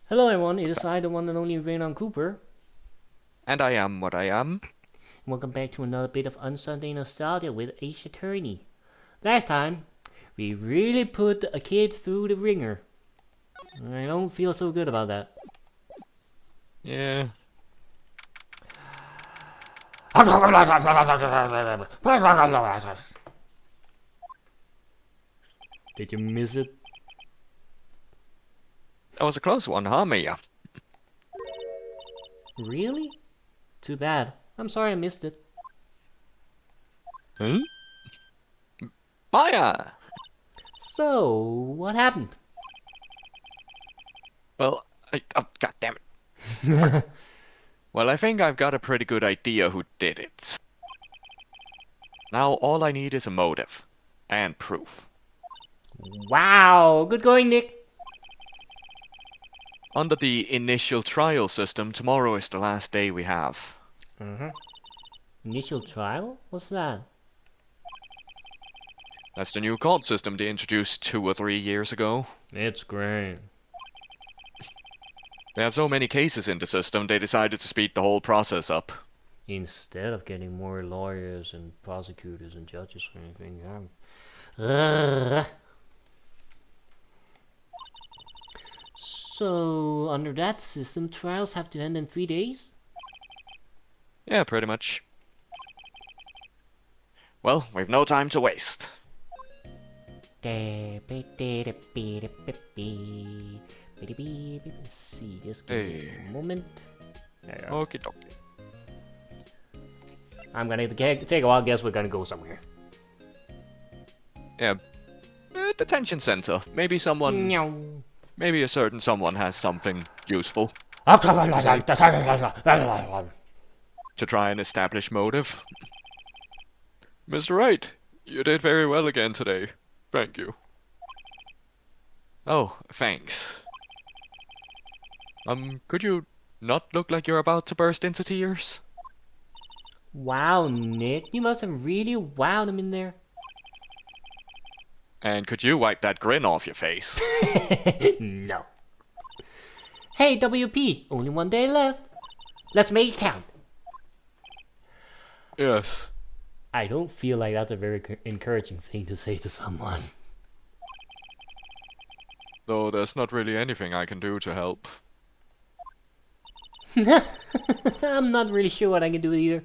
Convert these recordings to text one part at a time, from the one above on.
Hello everyone, it is I, the one and only Raynon Cooper. And I am what I am. Welcome back to another bit of Sunday nostalgia with Ace Attorney. Last time, we really put a kid through the ringer. I don't feel so good about that. Yeah. Did you miss it? That was a close one, huh, Mia? Really? Too bad. I'm sorry I missed it. Huh? Maya! So, what happened? Well, God damn it. Well, I think I've got a pretty good idea who did it. Now all I need is a motive. And proof. Wow, good going, Nick. Under the initial trial system, tomorrow is the last day we have. Initial trial? What's that? That's the new court system they introduced 2 or 3 years ago. It's great. They had so many cases in the system, they decided to speed the whole process up. Instead of getting more lawyers and prosecutors and judges or anything. So, under that system, trials have to end in 3 days? Yeah, pretty much. Well, we've no time to waste. Let's see, just give me a moment. Okie dokie. I'm gonna take a wild guess we're gonna go somewhere. Yeah. Detention center. Maybe someone. Maybe a certain someone has something useful to try and establish motive. Mr. Wright, you did very well again today. Thank you. Oh, thanks. Could you not look like you're about to burst into tears? Wow, Nick, you must have really wowed him in there. And could you wipe that grin off your face? No. Hey, WP, only 1 day left. Let's make it count. Yes. I don't feel like that's a very encouraging thing to say to someone. Though there's not really anything I can do to help. I'm not really sure what I can do either.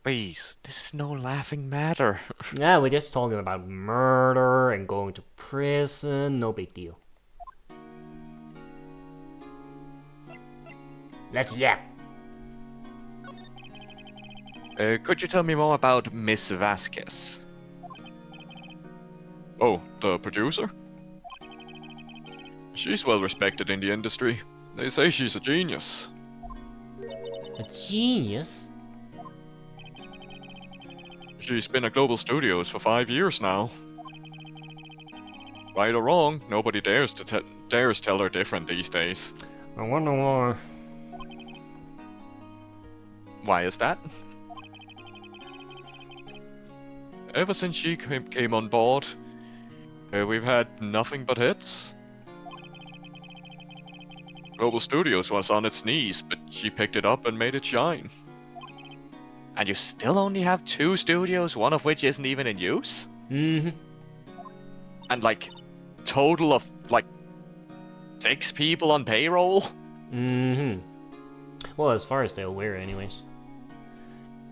Please, this is no laughing matter. Yeah, we're just talking about murder and going to prison. No big deal. Let's yap. Could you tell me more about Miss Vasquez? Oh, the producer? She's well respected in the industry. They say she's a genius. A genius? She's been at Global Studios for 5 years now. Right or wrong, nobody dares tell her different these days. I wonder why. Why is that? Ever since she came on board, we've had nothing but hits. Global Studios was on its knees, but she picked it up and made it shine. And you still only have 2 studios, one of which isn't even in use? Mm-hmm. And like, total of like 6 people on payroll? Mm-hmm. Well, as far as they're aware anyways.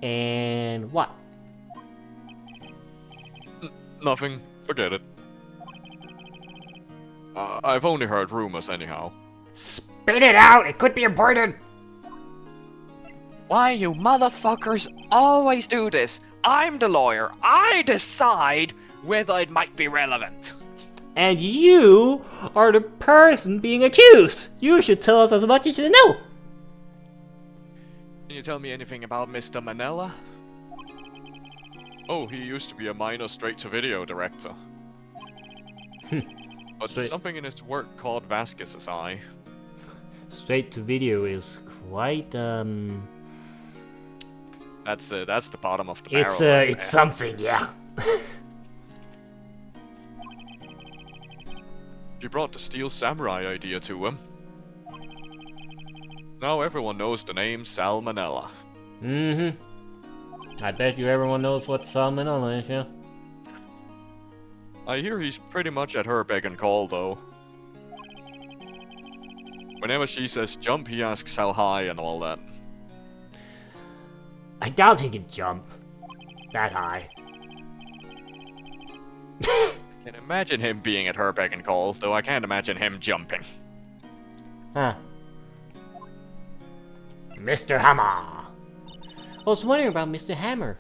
And what? Nothing. Forget it. I've only heard rumors anyhow. Spit it out! It could be important! Why you motherfuckers always do this? I'm the lawyer. I decide whether it might be relevant. And you are the person being accused! You should tell us as much as you know! Can you tell me anything about Mr. Manella? Oh, he used to be a minor straight-to-video director. But something in his work caught Vasquez's eye. Straight to video is quite, That's the bottom of the barrel. It's something, yeah. She brought the Steel Samurai idea to him. Now everyone knows the name Salmonella. Mm-hmm. I bet you everyone knows what salmonella is, yeah? I hear he's pretty much at her beck and call, though. Whenever she says jump, he asks how high and all that. I doubt he can jump that high. I can imagine him being at her beck and call, though I can't imagine him jumping. Huh. Mr. Hammer! I was wondering about Mr. Hammer.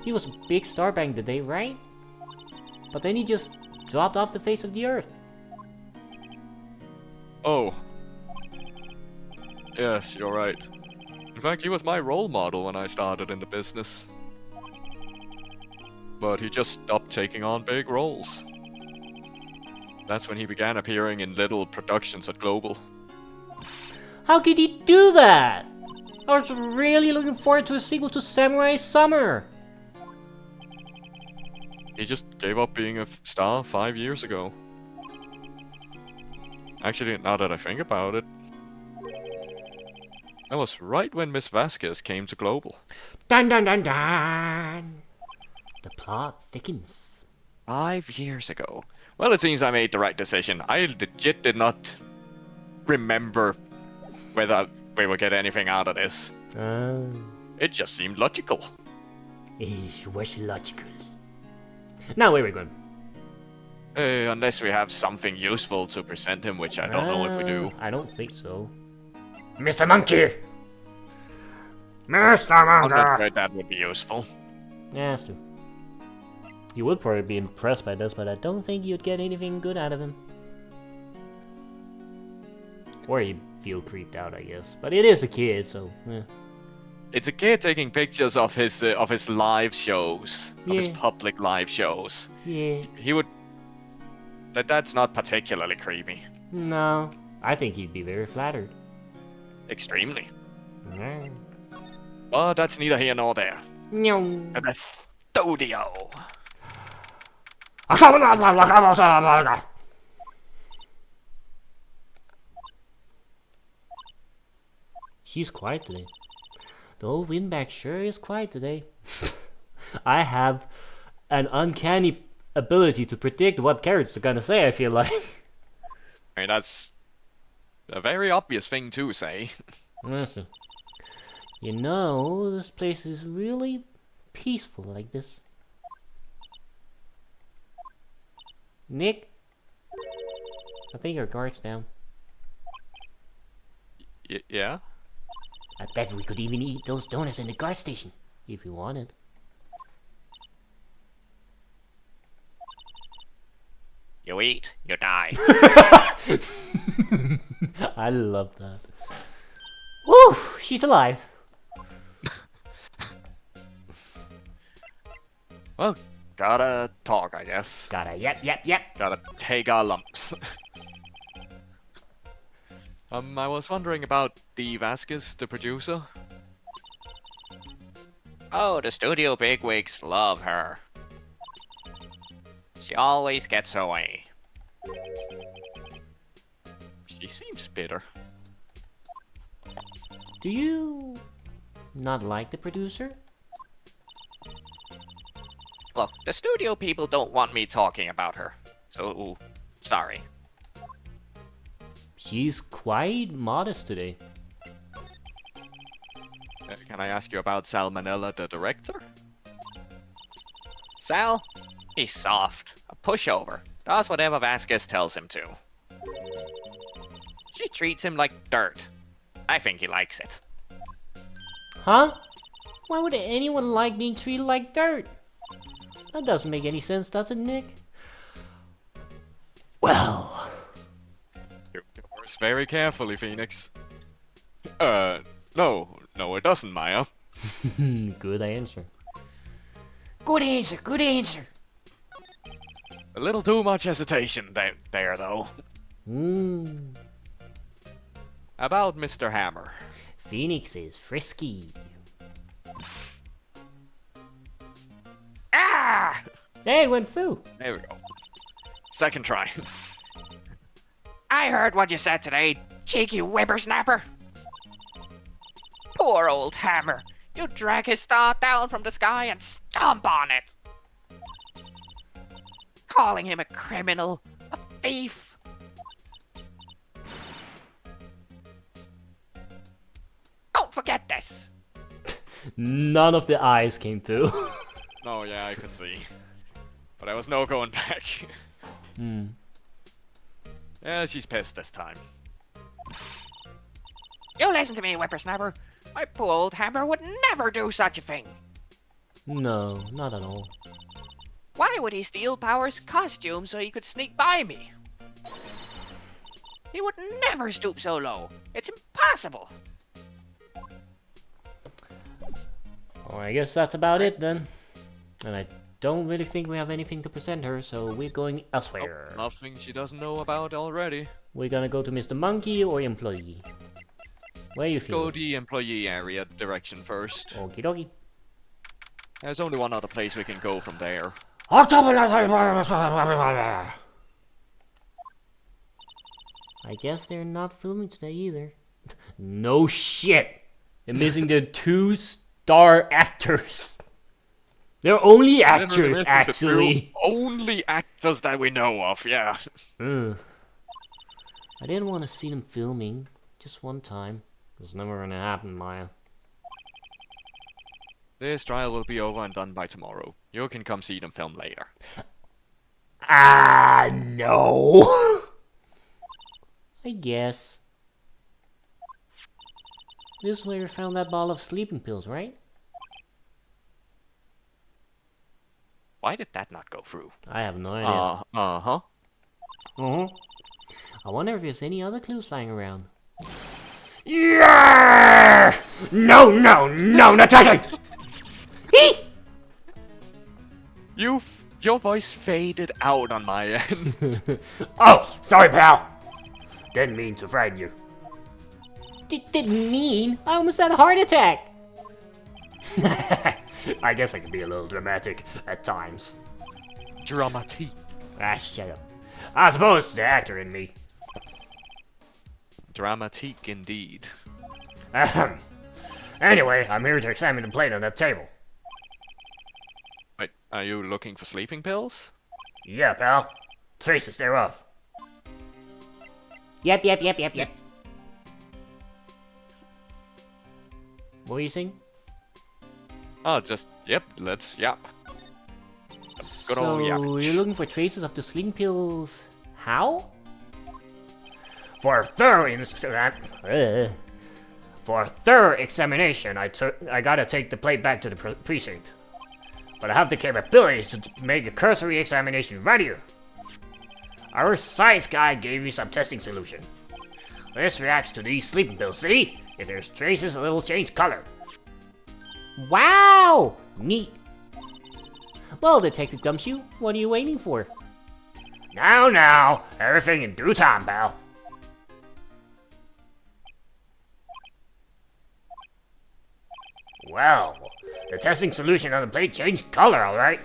He was a big star back in the day, right? But then he just dropped off the face of the earth. Oh. Yes, you're right. In fact, he was my role model when I started in the business. But he just stopped taking on big roles. That's when he began appearing in little productions at Global. How could he do that? I was really looking forward to a sequel to Samurai Summer. He just gave up being a star 5 years ago. Actually, now that I think about it, that was right when Miss Vasquez came to Global. Dun dun dun dun! The plot thickens. 5 years ago. Well, it seems I made the right decision. I legit did not remember whether we would get anything out of this. It just seemed logical. It was logical. Now where are we going? Unless we have something useful to present him, which I don't know if we do. I don't think so. Mr. Monkey! Mr. I'm Monkey! not sure that would be useful. Yeah, that's true. You would probably be impressed by this, but I don't think you'd get anything good out of him. Or you'd feel creeped out, I guess. But it is a kid, so It's a kid taking pictures of his live shows, of his Yeah. public live shows. yeah. He would. That's not particularly creepy. No, I think he'd be very flattered. Extremely. Yeah. But that's neither here nor there. No. To the studio. She's quiet today. The old windbag sure is quiet today. I have an uncanny ability to predict what characters are gonna say, I feel like. I mean, that's a very obvious thing to say. Listen. You know, this place is really peaceful like this. Nick? I think your guard's down. Yeah? I bet we could even eat those donuts in the guard station, if you wanted. You eat, you die. I love that. Woo! She's alive. Well, gotta talk, I guess. Gotta, yep. Gotta take our lumps. I was wondering about Dee Vasquez, the producer. Oh, the studio bigwigs love her. She always gets her way. She seems bitter. Do you not like the producer? Look, the studio people don't want me talking about her. So, sorry. She's quite modest today. Can I ask you about Salmonella, the director? Sal? He's soft. A pushover. Does whatever Vasquez tells him to. She treats him like dirt. I think he likes it. Huh? Why would anyone like being treated like dirt? That doesn't make any sense, does it, Nick? Well... Yours very carefully, Phoenix. No, it doesn't, Maya. Good answer. Good answer. A little too much hesitation there, though. About Mr. Hammer. Phoenix is frisky. Ah! Hey, it went through. There we go. Second try. I heard what you said today, cheeky whippersnapper. Poor old Hammer. You drag his star down from the sky and stomp on it. Calling him a criminal, a thief. Don't forget this. None of the eyes came through. Oh yeah, I could see. But there was no going back. Yeah, she's pissed this time. You listen to me, whippersnapper. My poor old Hammer would never do such a thing. No, not at all. Why would he steal Power's costume so he could sneak by me? He would never stoop so low. It's impossible. Well, I guess that's about it then. And I don't really think we have anything to present her, so we're going elsewhere. Oh, nothing she doesn't know about already. We're gonna go to Mr. Monkey or Employee. Where you feel? Go the employee area direction first. Okie dokie. There's only one other place we can go from there. I guess they're not filming today either. No shit! They're missing their 2-star actors. They're only actors, actually. Only actors that we know of, yeah. I didn't want to see them filming. Just one time. It's never gonna happen, Maya. This trial will be over and done by tomorrow. You can come see them film later. No. I guess. This is where you found that ball of sleeping pills, right? Why did that not go through? I have no idea. Uh-huh. I wonder if there's any other clues lying around. Yeah! No, not touching! Your voice faded out on my end. Oh, sorry, pal. Didn't mean to frighten you. Didn't mean? I almost had a heart attack. I guess I can be a little dramatic at times. Dramatique. Ah, shut up. I suppose it's the actor in me. Dramatique indeed. Ahem. Anyway, I'm here to examine the plate on that table. Wait, are you looking for sleeping pills? Yeah, pal. Traces thereof. Yep. What were you saying? Oh, just, yep, yep. Good old So, yap. you're looking for traces of the sleeping pills. How? For a thorough examination, I gotta take the plate back to the precinct. But I have the capabilities to make a cursory examination right here. Our science guy gave me some testing solution. This reacts to these sleeping pills, see? If there's traces, it'll change color. Wow! Neat. Well, Detective Gumshoe, what are you waiting for? Now, everything in due time, pal. Well, the testing solution on the plate changed color, alright?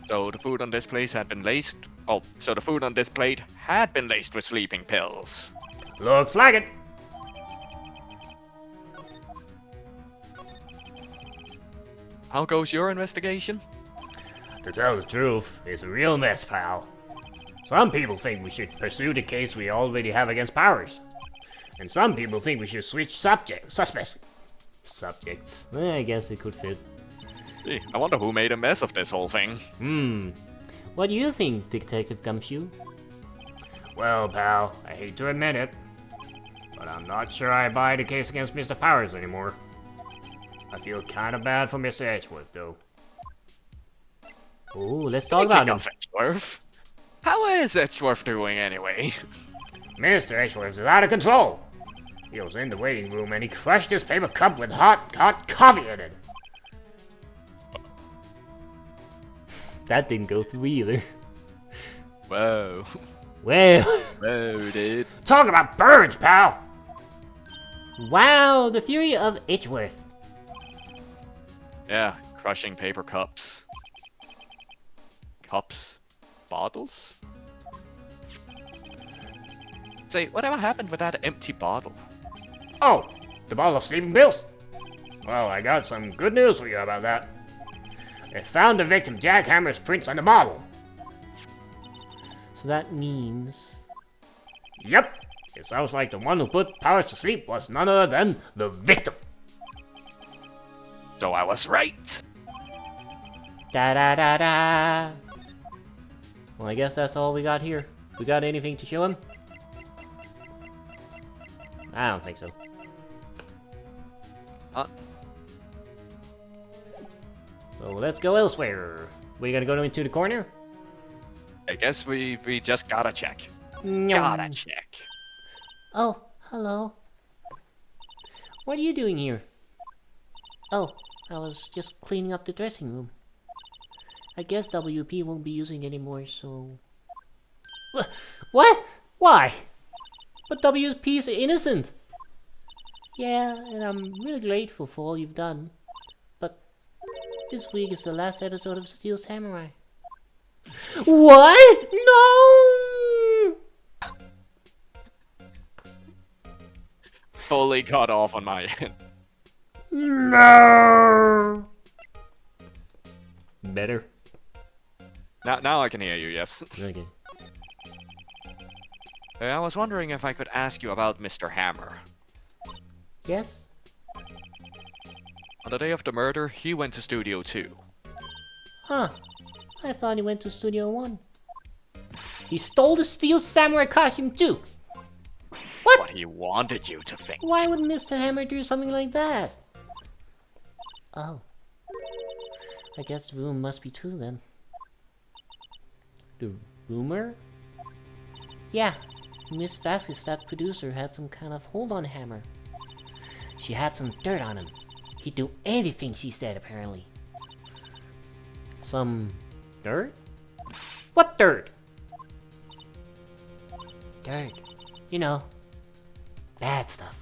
So the food on this place had been laced... Oh, so the food on this plate had been laced with sleeping pills. Looks like it. How goes your investigation? To tell the truth, it's a real mess, pal. Some people think we should pursue the case we already have against Powers. And some people think we should switch suspects. I guess it could fit. Gee, I wonder who made a mess of this whole thing. What do you think, Detective Gumshoe? Well, pal, I hate to admit it, but I'm not sure I buy the case against Mr. Powers anymore. I feel kinda bad for Mr. Edgeworth, though. Ooh, let's talk about him. Edgeworth? How is Edgeworth doing anyway? Mr. Edgeworth is out of control. He was in the waiting room and he crushed his paper cup with hot coffee in it. That didn't go through either. Whoa. Well. Whoa, dude. Talk about birds, pal. Wow, the fury of Edgeworth. Yeah, crushing paper cups. Cups? Bottles? Say, whatever happened with that empty bottle? Oh, the bottle of sleeping pills? Well, I got some good news for you about that. They found the victim Jack Hammer's prints on the bottle. So that means... Yep, it sounds like the one who put Powers to sleep was none other than the victim. So I was right. Da da da da. Well, I guess that's all we got here. We got anything to show him? I don't think so. So let's go elsewhere. We gotta go into the corner? I guess we just gotta check. Nyum. Gotta check. Oh, hello. What are you doing here? Oh, I was just cleaning up the dressing room. I guess WP won't be using it anymore, so... What? Why? But WP is innocent! Yeah, and I'm really grateful for all you've done. But this week is the last episode of Steel Samurai. What? No! Fully cut off on my end. No! Better? Now I can hear you, yes. Okay. I was wondering if I could ask you about Mr. Hammer. Yes? On the day of the murder, he went to Studio 2. Huh. I thought he went to Studio 1. He stole the Steel Samurai costume too! What he wanted you to think. Why would Mr. Hammer do something like that? Oh. I guess the rumor must be true then. The rumor? Yeah. Miss Vasquez, that producer, had some kind of hold on Hammer. She had some dirt on him. He'd do anything she said, apparently. Some... dirt? What dirt? Dirt. You know, bad stuff.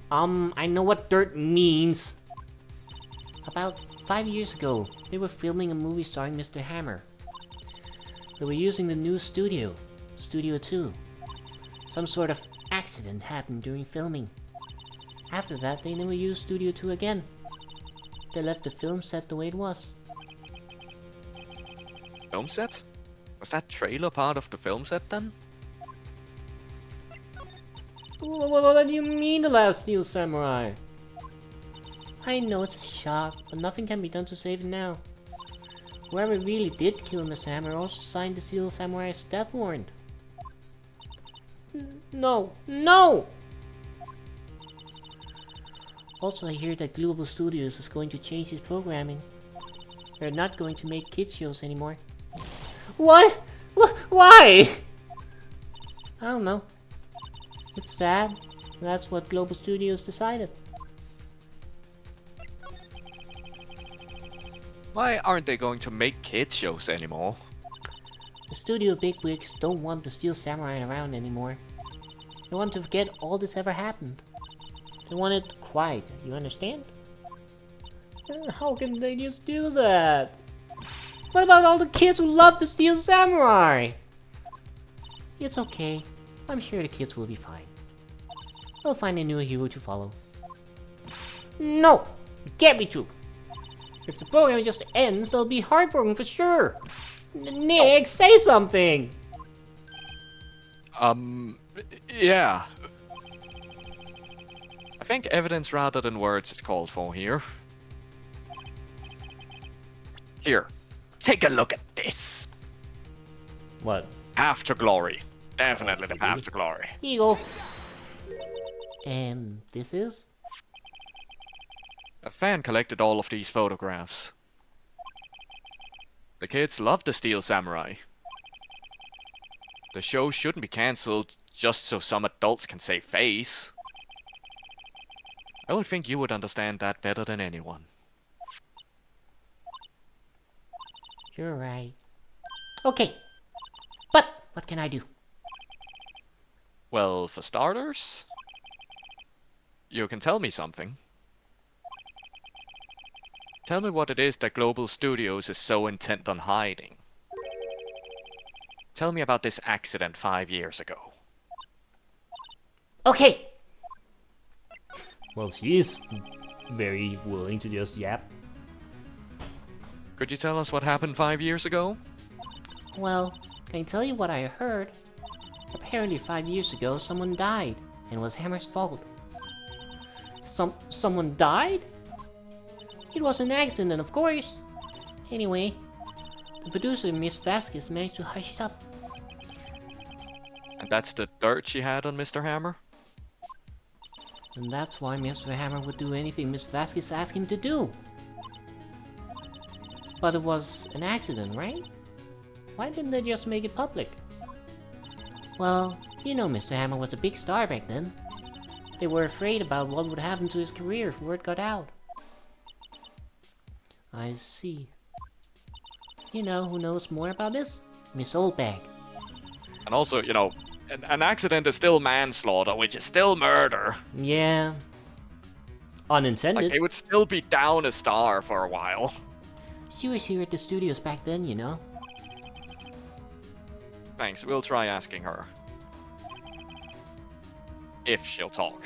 I know what dirt means. About 5 years ago, they were filming a movie starring Mr. Hammer. They were using the new studio, Studio 2. Some sort of accident happened during filming. After that, they never used Studio 2 again. They left the film set the way it was. Film set? Was that trailer part of the film set then? What do you mean, the last Steel Samurai? I know it's a shock, but nothing can be done to save it now. Whoever really did kill Mr. Hammer also signed the Steel Samurai's death warrant. No! No! Also, I hear that Global Studios is going to change its programming. They're not going to make kids shows anymore. What? Why? I don't know. It's sad. That's what Global Studios decided. Why aren't they going to make kids shows anymore? The studio bigwigs don't want the Steel Samurai around anymore. They want to forget all this ever happened. They want it quiet, you understand? How can they just do that? What about all the kids who love the Steel Samurai? It's okay. I'm sure the kids will be fine. They'll find a new hero to follow. No! Get me to! If the program just ends, they'll be heartbroken for sure! Nick, say something! Yeah. I think evidence rather than words is called for here. Here, take a look at this. What? Path to glory. Definitely the path to glory. Here you go. And this is? A fan collected all of these photographs. The kids love the Steel Samurai. The show shouldn't be cancelled just so some adults can save face. I would think you would understand that better than anyone. You're right. Okay. But what can I do? Well, for starters, you can tell me something. Tell me what it is that Global Studios is so intent on hiding. Tell me about this accident 5 years ago. Okay. Well, she is very willing to just yap. Could you tell us what happened 5 years ago? Well, can I tell you what I heard? Apparently 5 years ago, someone died, and it was Hammer's fault. Someone died? It was an accident, of course. Anyway, the producer, Miss Vasquez, managed to hush it up. And that's the dirt she had on Mr. Hammer? And that's why Mr. Hammer would do anything Miss Vasquez asked him to do. But it was an accident, right? Why didn't they just make it public? Well, you know Mr. Hammer was a big star back then. They were afraid about what would happen to his career if word got out. I see. You know who knows more about this? Miss Oldbag. And also, you know, an accident is still manslaughter, which is still murder. Yeah. Unintended. Like, they would still be down a star for a while. She was here at the studios back then, you know. Thanks, we'll try asking her. If she'll talk.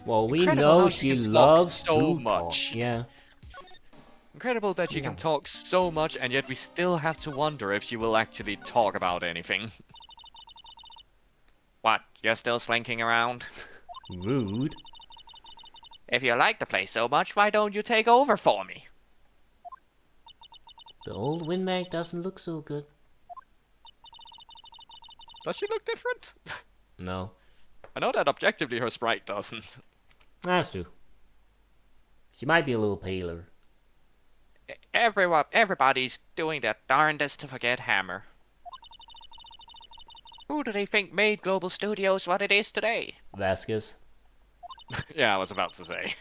Well, we Incredible know how she can talk loves so to much. talk. Yeah. Incredible that she can talk so much, and yet we still have to wonder if she will actually talk about anything. What, you're still slinking around? Rude. If you like the place so much, why don't you take over for me? The old windbag doesn't look so good. Does she look different? No. I know that objectively her sprite doesn't. That's true. She might be a little paler. Everybody's doing their darndest to forget Hammer. Who do they think made Global Studios what it is today? Vasquez. Yeah, I was about to say.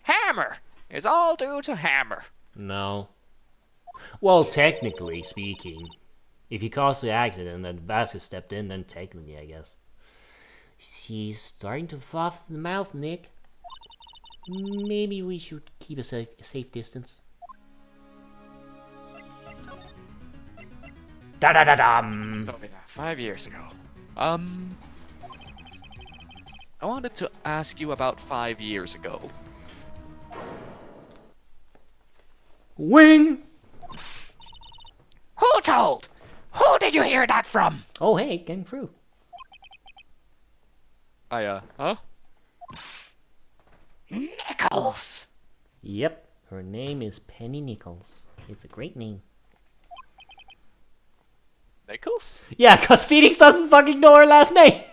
Hammer! It's all due to Hammer. No. Well, technically speaking, if he caused the accident and Vasquez stepped in, then technically, I guess. She's starting to froth in the mouth, Nick. Maybe we should keep a safe distance. Da-da-da-dum! Oh yeah, 5 years ago. I wanted to ask you about 5 years ago. Wing! Who told? Who did you hear that from? Oh, hey, getting through. Huh? Nichols! Yep, her name is Penny Nichols. It's a great name. Nichols? Yeah, cause Phoenix doesn't fucking know her last name.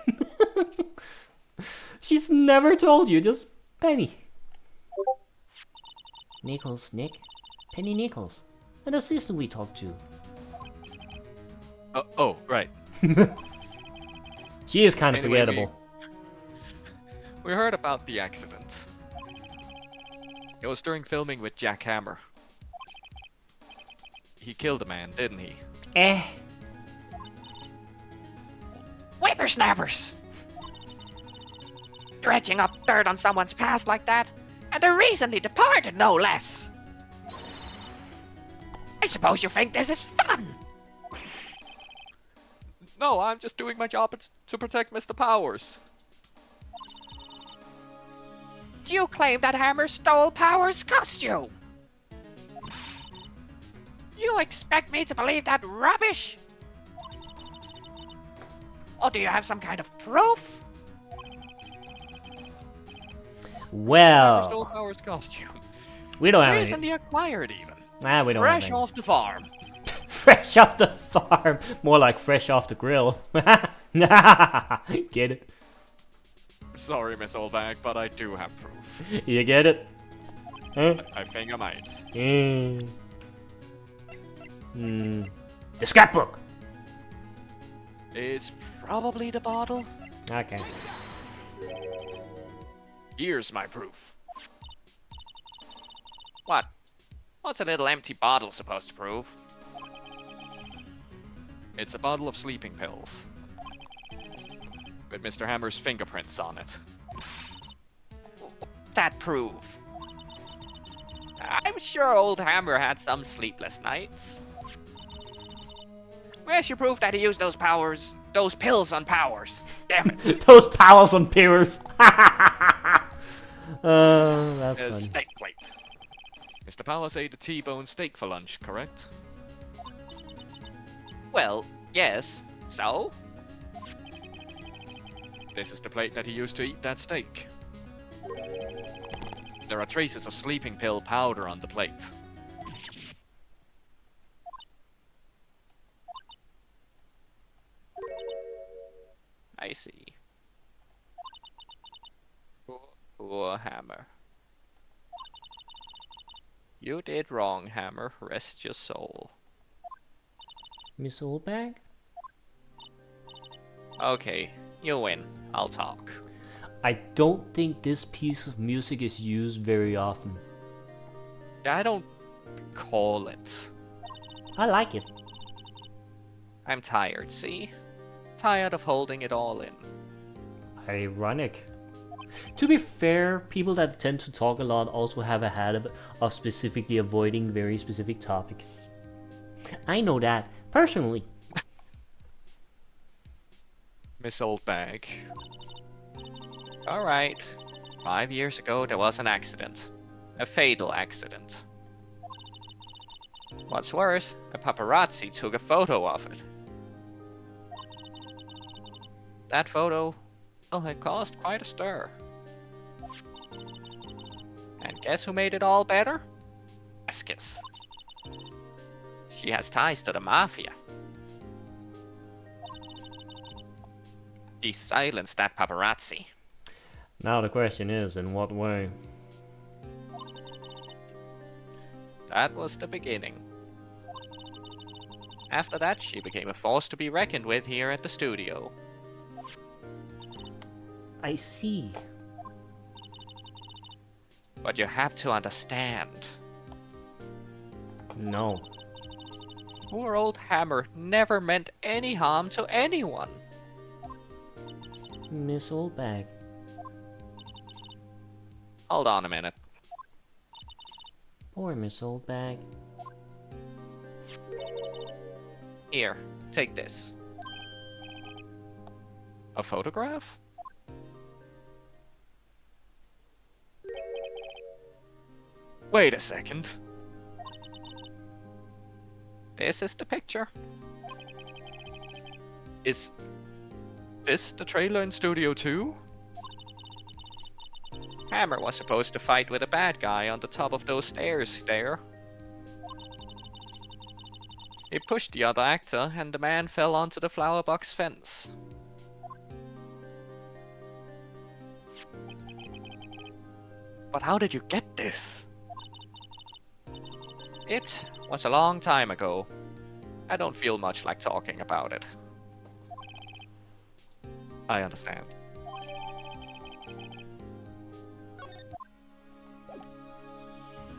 She's never told you, just Penny. Nichols, Nick. Penny Nichols. An assistant we talked to. Oh, right. She is kind of Anyway, forgettable. We heard about the accident. It was during filming with Jack Hammer. He killed a man, didn't he? Whippersnappers! Dredging up dirt on someone's past like that, and they're recently departed, no less. I suppose you think this is fun? No, I'm just doing my job to protect Mr. Powers. You claim that Hammer stole Powers' costume? You expect me to believe that rubbish? Or do you have some kind of proof? Hammer stole Well, Powers' costume. we don't have any. Recently acquired even. Nah, we don't Fresh have any. off the farm. Fresh off the farm. More like fresh off the grill. Get it? Sorry, Miss Oldbag, but I do have proof. You get it? Huh? I think I might. The scrapbook. It's probably the bottle. Okay. Here's my proof. What? What's a little empty bottle supposed to prove? It's a bottle of sleeping pills. With Mr. Hammer's fingerprints on it. What's that prove? I'm sure old Hammer had some sleepless nights. guess you proved that he used those pills on Powers. Damn it. Those powers on Powers. That's funny. Steak plate. Mr. Powers ate a T-bone steak for lunch, correct? Well, yes. So? This is the plate that he used to eat that steak. There are traces of sleeping pill powder on the plate. I see. Poor Hammer. You did wrong, Hammer. Rest your soul. Miss Oldbag? Okay, you win. I'll talk. I don't think this piece of music is used very often. I don't call it. I like it. I'm tired, see? Tired of holding it all in. Ironic. To be fair, people that tend to talk a lot also have a habit of specifically avoiding very specific topics. I know that, personally. Miss Oldbag. Alright. 5 years ago there was an accident. A fatal accident. What's worse, a paparazzi took a photo of it. That photo, well, it caused quite a stir. And guess who made it all better? Eskis. She has ties to the mafia. She silenced that paparazzi. Now the question is, in what way? That was the beginning. After that, she became a force to be reckoned with here at the studio. I see. But you have to understand. No. Poor old Hammer never meant any harm to anyone. Miss Oldbag. Hold on a minute. Poor Miss Oldbag. Here, take this. A photograph? Wait a second. This is the picture. Is this the trailer in Studio 2? Hammer was supposed to fight with a bad guy on the top of those stairs there. He pushed the other actor and the man fell onto the flower box fence. But how did you get this? It was a long time ago. I don't feel much like talking about it. I understand.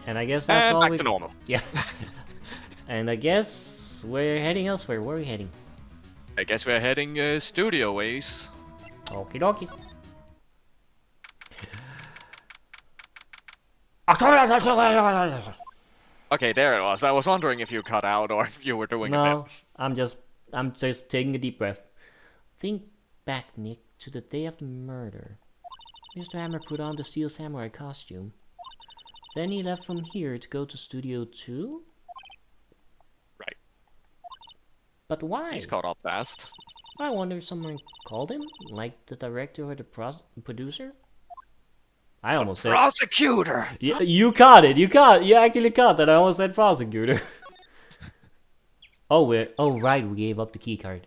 And I guess that's all back we... to normal. Yeah. And I guess we're heading elsewhere. Where are we heading? I guess we're heading studio ways. Okie dokie. Okay, there it was. I was wondering if you cut out or if you were doing a No, bit. I'm just taking a deep breath. Think back, Nick, to the day of the murder. Mr. Hammer put on the Steel Samurai costume. Then he left from here to go to Studio 2? Right. But why? He's caught up fast. I wonder if someone called him? Like the director or the producer? I almost said... Prosecutor! Yeah, you actually caught that. I almost said prosecutor. Oh, right, we gave up the key card.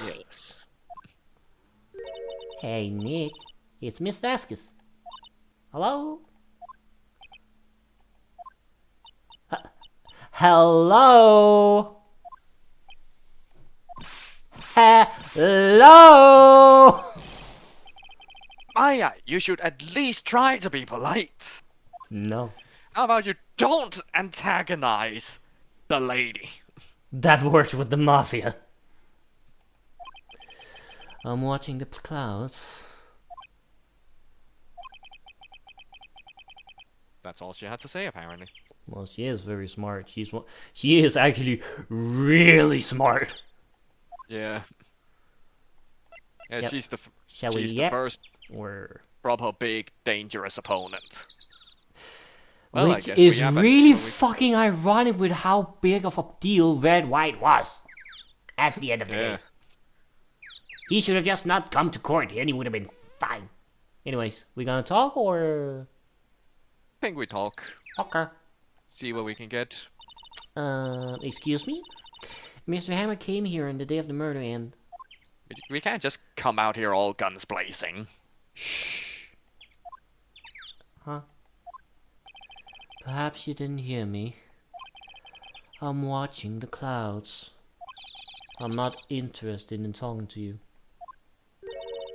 Yes. Hey, Nick. It's Miss Vasquez. Hello? Hello? Hello? Maya, you should at least try to be polite. No. How about you don't antagonize the lady? That works with the mafia. I'm watching the clouds. That's all she had to say, apparently. Well, she is very smart. She is actually really smart. Yeah. Yeah, Shall, she's shall we she's the yet? first Or proper big dangerous opponent. Well, I which guess we is have really fucking ironic with how big of a deal Red White was at the end of the day. He should have just not come to court and he would have been fine. Anyways, we gonna talk or? I think we talk. Okay. See what we can get. Excuse me? Mr. Hammer came here on the day of the murder and... We can't just come out here all guns blazing. Shh. Huh? Perhaps you didn't hear me. I'm watching the clouds. I'm not interested in talking to you.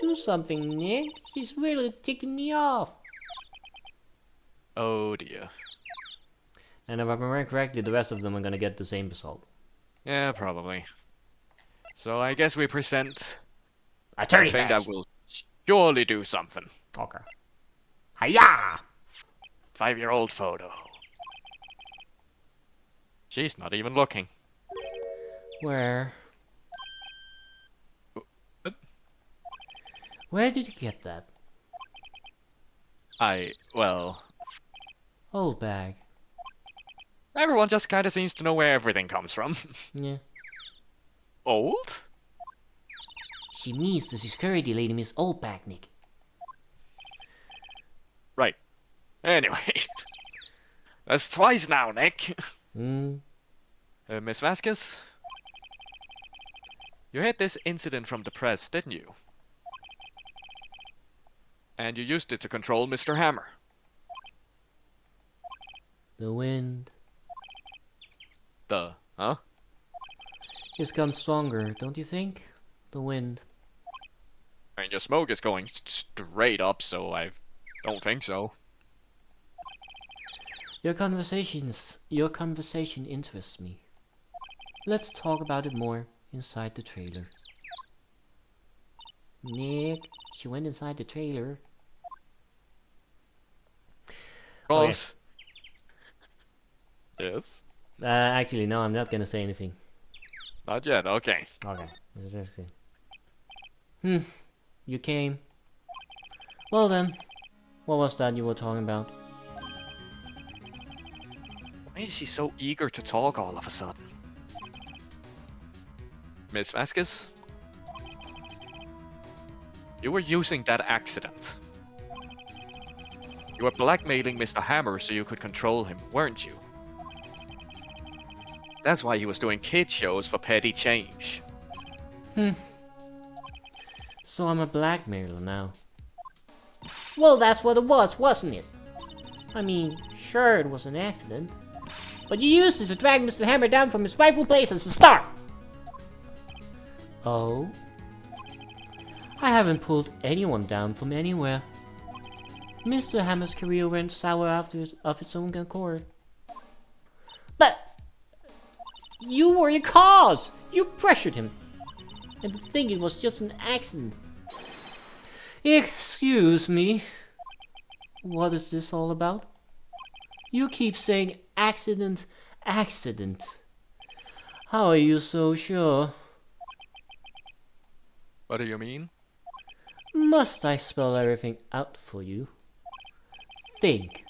Do something, Nick. She's really ticking me off. Oh dear. And if I remember correctly, the rest of them are gonna get the same result. Yeah, probably. So I guess we present Attorney a thing badge. that will surely do something. Okay. Hiya! 5-year-old photo. She's not even looking. Where? Where did you get that? Well... Old bag. Everyone just kinda seems to know where everything comes from. Yeah. Old? She means the security lady, Miss Oldbag, Nick. Right. Anyway. That's twice now, Nick. Miss Vasquez? You had this incident from the press, didn't you? And you used it to control Mr. Hammer. The wind. Huh? It's gotten stronger, don't you think? The wind. I mean, your smoke is going straight up, so I don't think so. Your conversation interests me. Let's talk about it more inside the trailer. Nick, she went inside the trailer. Boss. Okay. Yes? Actually, no, I'm not gonna say anything. Not yet, okay. Okay, let's just see. You came. Well then, what was that you were talking about? Why is she so eager to talk all of a sudden? Miss Vasquez? You were using that accident. You were blackmailing Mr. Hammer so you could control him, weren't you? That's why he was doing kid shows for petty change. So I'm a blackmailer now. Well, that's what it was, wasn't it? I mean, sure, it was an accident. But you used it to drag Mr. Hammer down from his rightful place as a star! Oh? I haven't pulled anyone down from anywhere. Mr. Hammer's career went sour of its own accord. But... you were the cause! You pressured him! And to think it was just an accident. Excuse me. What is this all about? You keep saying accident, accident. How are you so sure? What do you mean? Must I spell everything out for you? Think.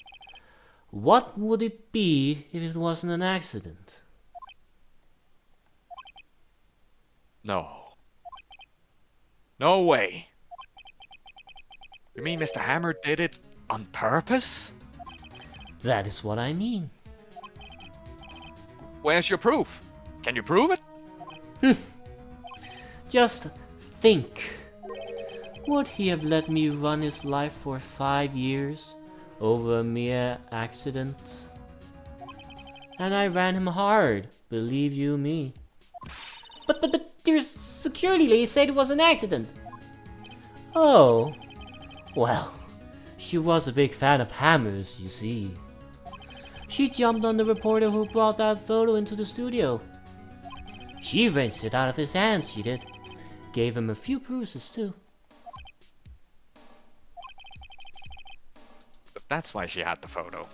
What would it be if it wasn't an accident? No. No way. You mean Mr. Hammer did it on purpose? That is what I mean. Where's your proof? Can you prove it? Just think. Would he have let me run his life for 5 years over a mere accident? And I ran him hard, believe you me. But your security lady said it was an accident. Oh. Well, she was a big fan of hammers, you see. She jumped on the reporter who brought that photo into the studio. She wrenched it out of his hands, she did. Gave him a few bruises, too. But that's why she had the photo.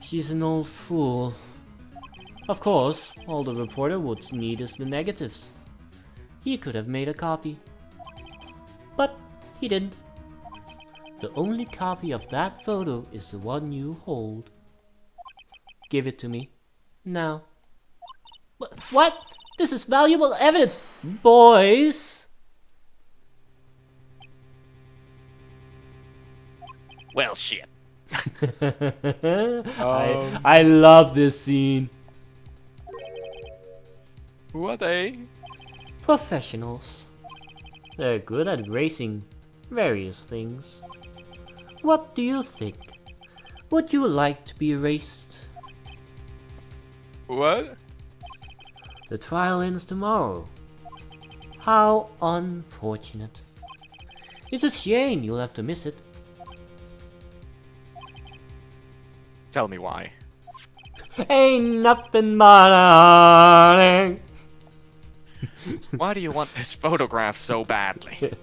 She's an old fool. Of course, all the reporter would need is the negatives. He could have made a copy. But he didn't. The only copy of that photo is the one you hold. Give it to me. Now. What? This is valuable evidence! Boys! Well, shit. I love this scene. Who are they? Professionals. They're good at racing various things. What do you think? Would you like to be raced? What? The trial ends tomorrow. How unfortunate. It's a shame you'll have to miss it. Tell me why. Ain't nothing but a heartache. Why do you want this photograph so badly?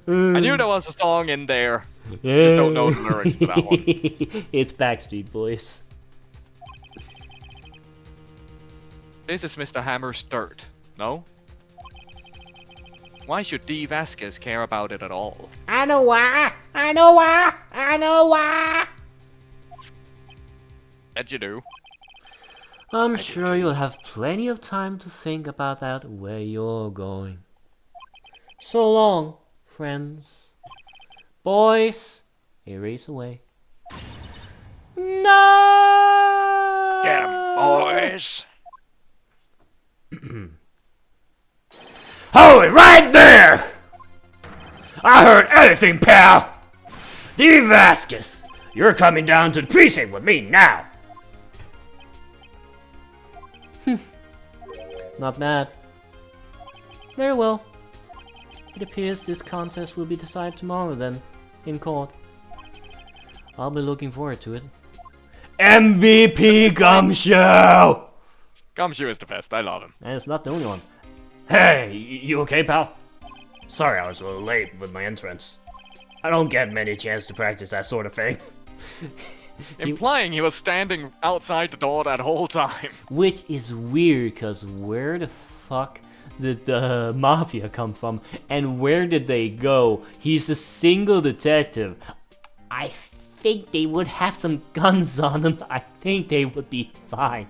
I knew there was a song in there. Just don't know the lyrics to that one. It's Backstreet Boys. This is Mr. Hammer's dirt, no? Why should D. Vasquez care about it at all? I know why! I know why! I know why! Bet you do. I'm sure you'll have plenty of time to think about that where you're going. So long, friends. Boys, a race away. No! Get 'em, boys! Hold it right there! I heard everything, pal! D. Vasquez, you're coming down to the precinct with me now! Not bad. Very well. It appears this contest will be decided tomorrow then, in court. I'll be looking forward to it. MVP Gumshoe! Gumshoe is the best, I love him. And it's not the only one. Hey, you okay, pal? Sorry I was a little late with my entrance. I don't get many chances to practice that sort of thing. Implying he was standing outside the door that whole time. Which is weird, because where the fuck did the mafia come from? And where did they go? He's a single detective. I think they would have some guns on him. I think they would be fine.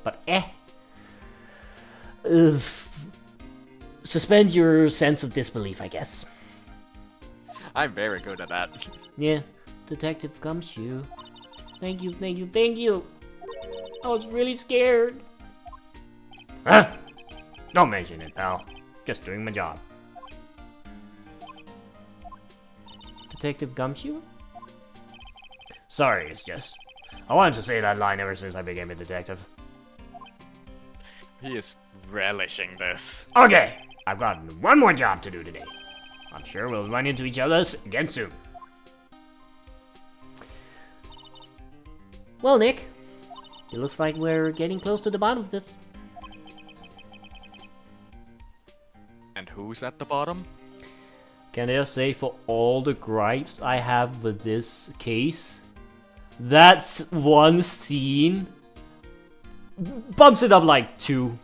But suspend your sense of disbelief, I guess. I'm very good at that. Yeah, Detective Gumshoe. Thank you, thank you, thank you! I was really scared. Huh? Don't mention it, pal. Just doing my job. Detective Gumshoe? Sorry, it's just... I wanted to say that line ever since I became a detective. He is relishing this. Okay, I've got one more job to do today. I'm sure we'll run into each other again soon. Well, Nick, it looks like we're getting close to the bottom of this. And who's at the bottom? Can I just say, for all the gripes I have with this case, that's one scene bumps it up like two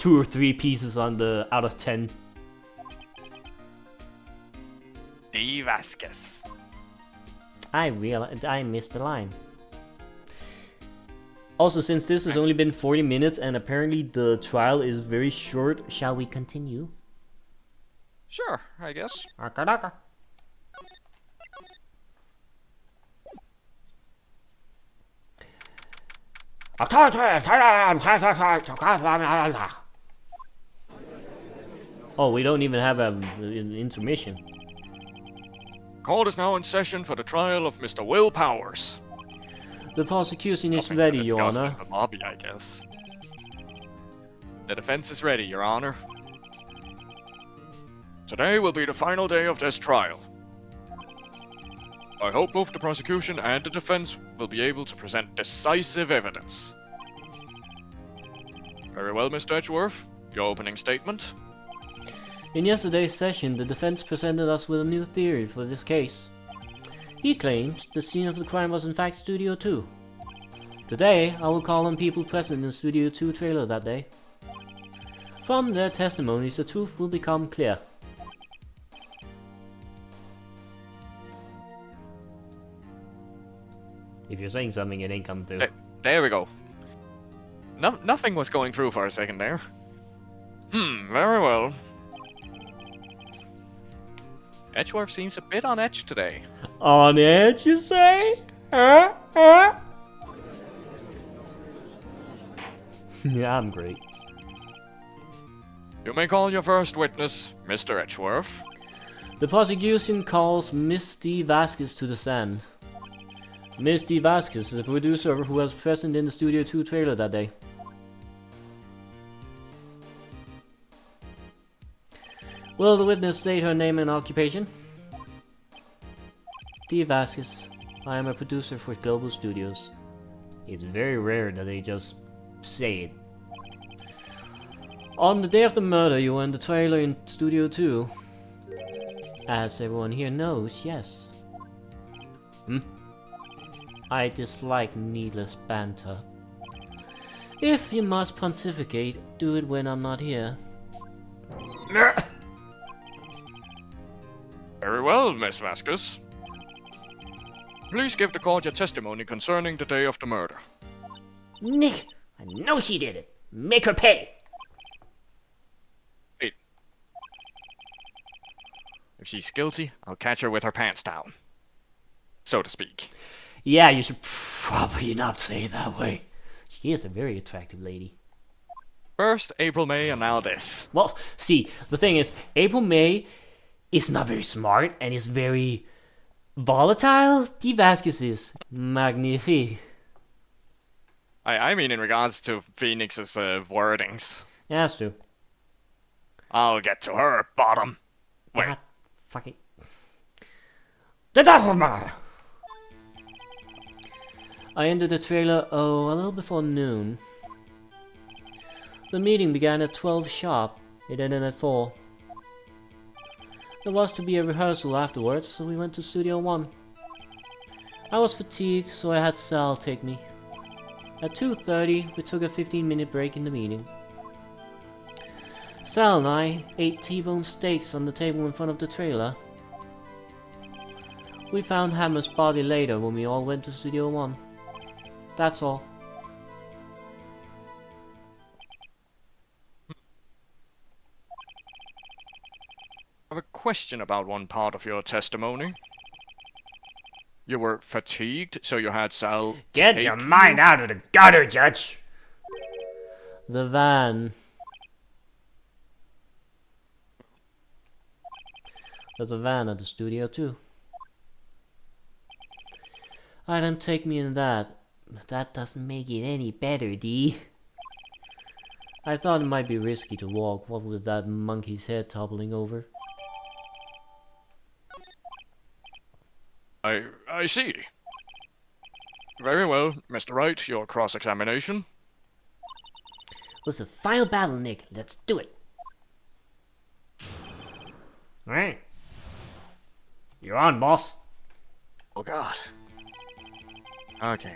or three pieces on the out of 10. D. Vasquez. I realized I missed the line. Also, since this has only been 40 minutes and apparently the trial is very short, shall we continue? Sure, I guess. Akadaka. Oh, we don't even have an intermission. Court is now in session for the trial of Mr. Will Powers. The prosecution is Nothing ready, to Your discuss Honor. in the lobby, I guess. The defense is ready, Your Honor. Today will be the final day of this trial. I hope both the prosecution and the defense will be able to present decisive evidence. Very well, Mr. Edgeworth. Your opening statement. In yesterday's session, the defense presented us with a new theory for this case. He claims the scene of the crime was in fact Studio 2. Today, I will call on people present in Studio 2 trailer that day. From their testimonies, the truth will become clear. If you're saying something, it ain't coming through. There we go. Nothing was going through for a second there. Very well. Edgeworth seems a bit on edge today. On edge, you say? Yeah, I'm great. You may call your first witness, Mr. Edgeworth. The prosecution calls Miss D. Vasquez to the stand. Miss D. Vasquez is a producer who was present in the Studio 2 trailer that day. Will the witness state her name and occupation? D. Vasquez. I am a producer for Global Studios. It's very rare that they just say it. On the day of the murder, you were in the trailer in Studio 2. As everyone here knows, yes. I dislike needless banter. If you must pontificate, do it when I'm not here. Very well, Miss Vasquez. Please give the court your testimony concerning the day of the murder. Nick, I know she did it. Make her pay. Wait. If she's guilty, I'll catch her with her pants down. So to speak. Yeah, you should probably not say it that way. She is a very attractive lady. First, April May, and now this. Well, see, the thing is, April May is not very smart and is very volatile. D. Vasquez is magnifique. I mean in regards to Phoenix's wordings. Yeah, that's true. I'll get to her, bottom. Wait. God, fucking... I entered the trailer, a little before noon. The meeting began at 12 sharp. It ended at 4. There was to be a rehearsal afterwards, so we went to Studio 1. I was fatigued, so I had Sal take me. At 2:30, we took a 15-minute break in the meeting. Sal and I ate T-bone steaks on the table in front of the trailer. We found Hammer's body later when we all went to Studio 1. That's all. I have a question about one part of your testimony. You were fatigued, so you had Sal Get your mind out of the gutter, Judge! The van. There's a van at the studio too. I don't take me in that, but that doesn't make it any better, D. I thought it might be risky to walk, what with that monkey's head toppling over. I see. Very well, Mr. Wright, your cross-examination. What's the final battle, Nick? Let's do it. Alright. You're on, boss. Oh god. Okay.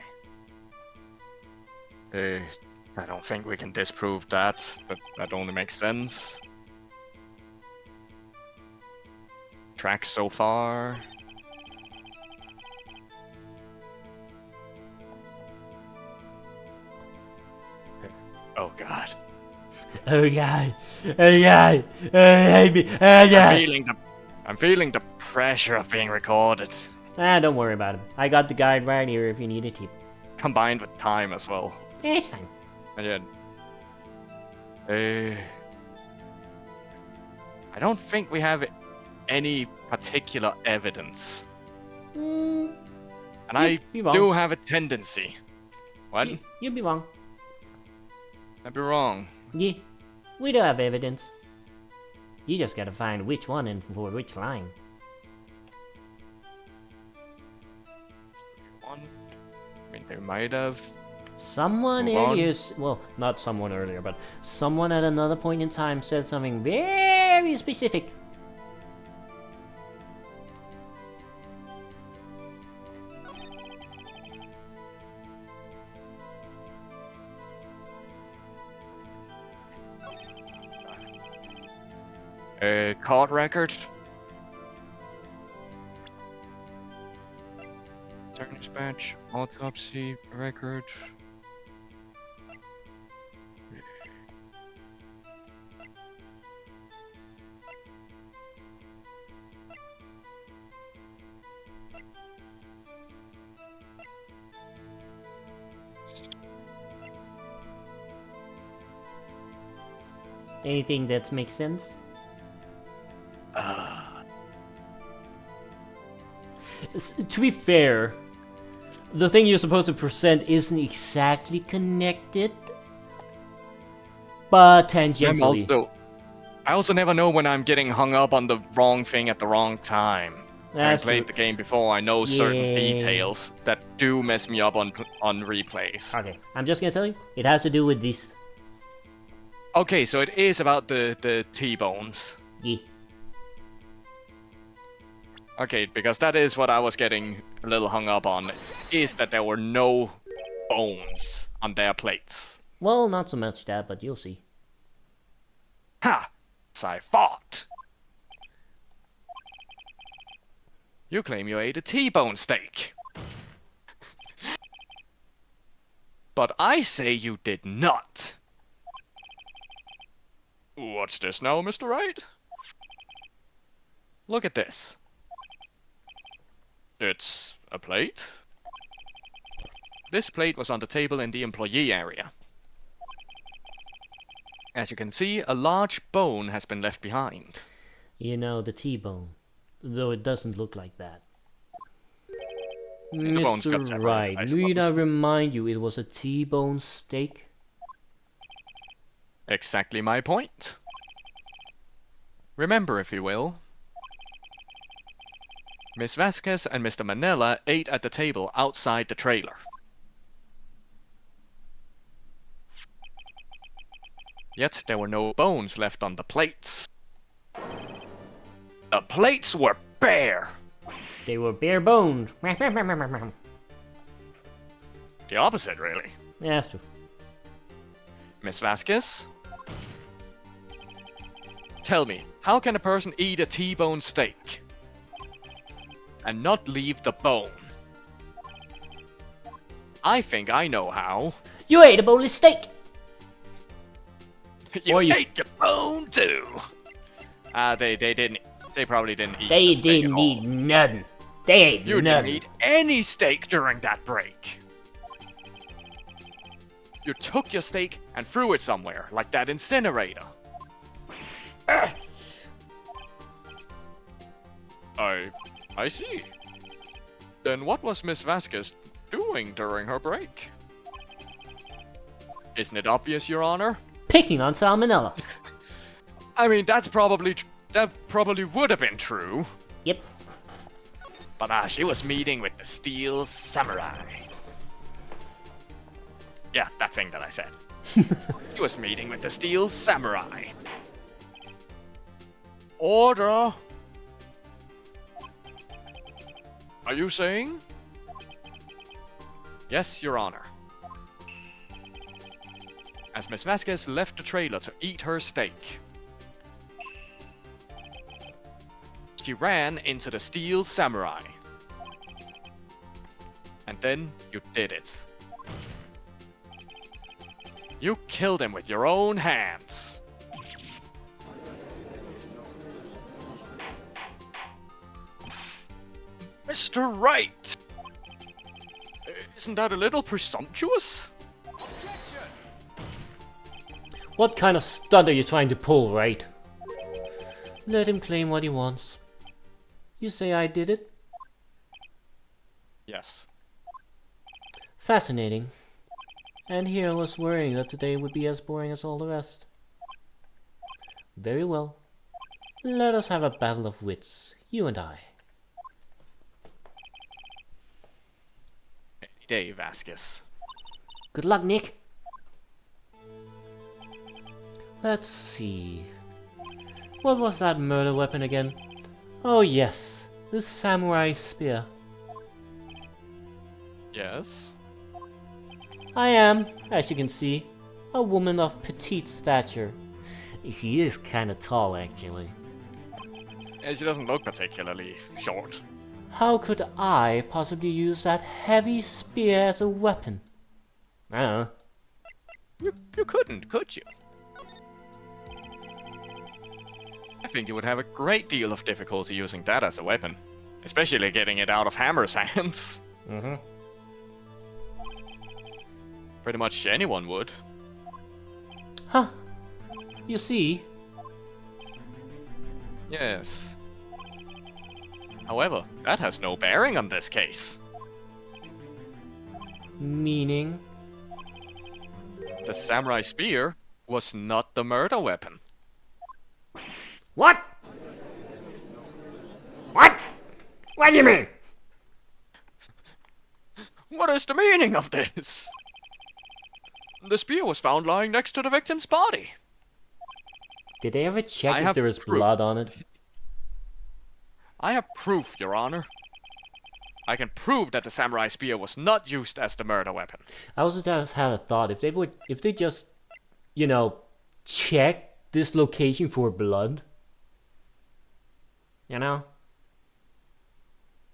I don't think we can disprove that, but that only makes sense. Tracks so far. Oh god. Oh god. Oh god. Oh god. Oh god. I'm feeling the pressure of being recorded. Don't worry about it. I got the guide right here if you need a tip. Combined with time as well. It's fine. And yet... I don't think we have any particular evidence. And I do have a tendency. What? You'd be wrong. I'd be wrong. Yeah, we do have evidence. You just gotta find which one and for which line. I mean, they might have... Someone earlier, well, not someone earlier, but someone at another point in time said something very specific. Court record. Attorney's badge. Autopsy record. Anything that makes sense? To be fair, the thing you're supposed to present isn't exactly connected, but tangentially. I also never know when I'm getting hung up on the wrong thing at the wrong time. That's I played true. the game before, I know certain Yeah. details that do mess me up on replays. Okay, I'm just gonna tell you, it has to do with this. Okay, so it is about the T-bones. Yeah. Okay, because that is what I was getting a little hung up on, is that there were no bones on their plates. Well, not so much that, but you'll see. Ha! As I thought. You claim you ate a T-bone steak. But I say you did not. What's this now, Mr. Wright? Look at this. It's a plate. This plate was on the table in the employee area. As you can see, a large bone has been left behind. You know, the T-bone. Though it doesn't look like that. The bones got Mr. separated, Wright, I need I suppose. remind you it was a T-bone steak? Exactly my point. Remember, if you will. Miss Vasquez and Mr. Manella ate at the table outside the trailer. Yet there were no bones left on the plates. The plates were bare! They were bare-boned. The opposite, really. Yeah, that's true. Miss Vasquez? Tell me, how can a person eat a T-bone steak and not leave the bone? I think I know how. You ate a boneless steak! You Or you- ate the bone too. They didn't. They probably didn't eat. They the steak at didn't all. eat nothing. They ate You nothing. didn't eat any steak during that break. You took your steak and threw it somewhere, like that incinerator. I see. Then what was Miss Vasquez doing during her break? Isn't it obvious, Your Honor? Picking on salmonella. I mean, that probably would have been true. Yep. But she was meeting with the Steel Samurai. Yeah, that thing that I said. She was meeting with the Steel Samurai. Order! Are you saying? Yes, Your Honor. As Miss Vasquez left the trailer to eat her steak, she ran into the Steel Samurai. And then you did it. You killed him with your own hands. Mr. Wright! Isn't that a little presumptuous? What kind of stunt are you trying to pull, right? Let him claim what he wants. You say I did it? Yes. Fascinating. And here I was worrying that today would be as boring as all the rest. Very well. Let us have a battle of wits, you and I. Any day, Vasquez. Good luck, Nick. Let's see. What was that murder weapon again? Oh yes, the samurai spear. Yes? I am, as you can see, a woman of petite stature. She is kinda tall, actually. And she doesn't look particularly short. How could I possibly use that heavy spear as a weapon? I don't know. You couldn't, could you? I think you would have a great deal of difficulty using that as a weapon. Especially getting it out of Hammer's hands. Mm-hmm. Pretty much anyone would. Huh. You see? Yes. However, that has no bearing on this case. Meaning? The samurai spear was not the murder weapon. What? What? What do you mean? What is the meaning of this? The spear was found lying next to the victim's body. Did they ever check I if have there was proof. blood on it? I have proof, Your Honor. I can prove that the samurai spear was not used as the murder weapon. I also just had a thought. If they just, you know, check this location for blood, you know.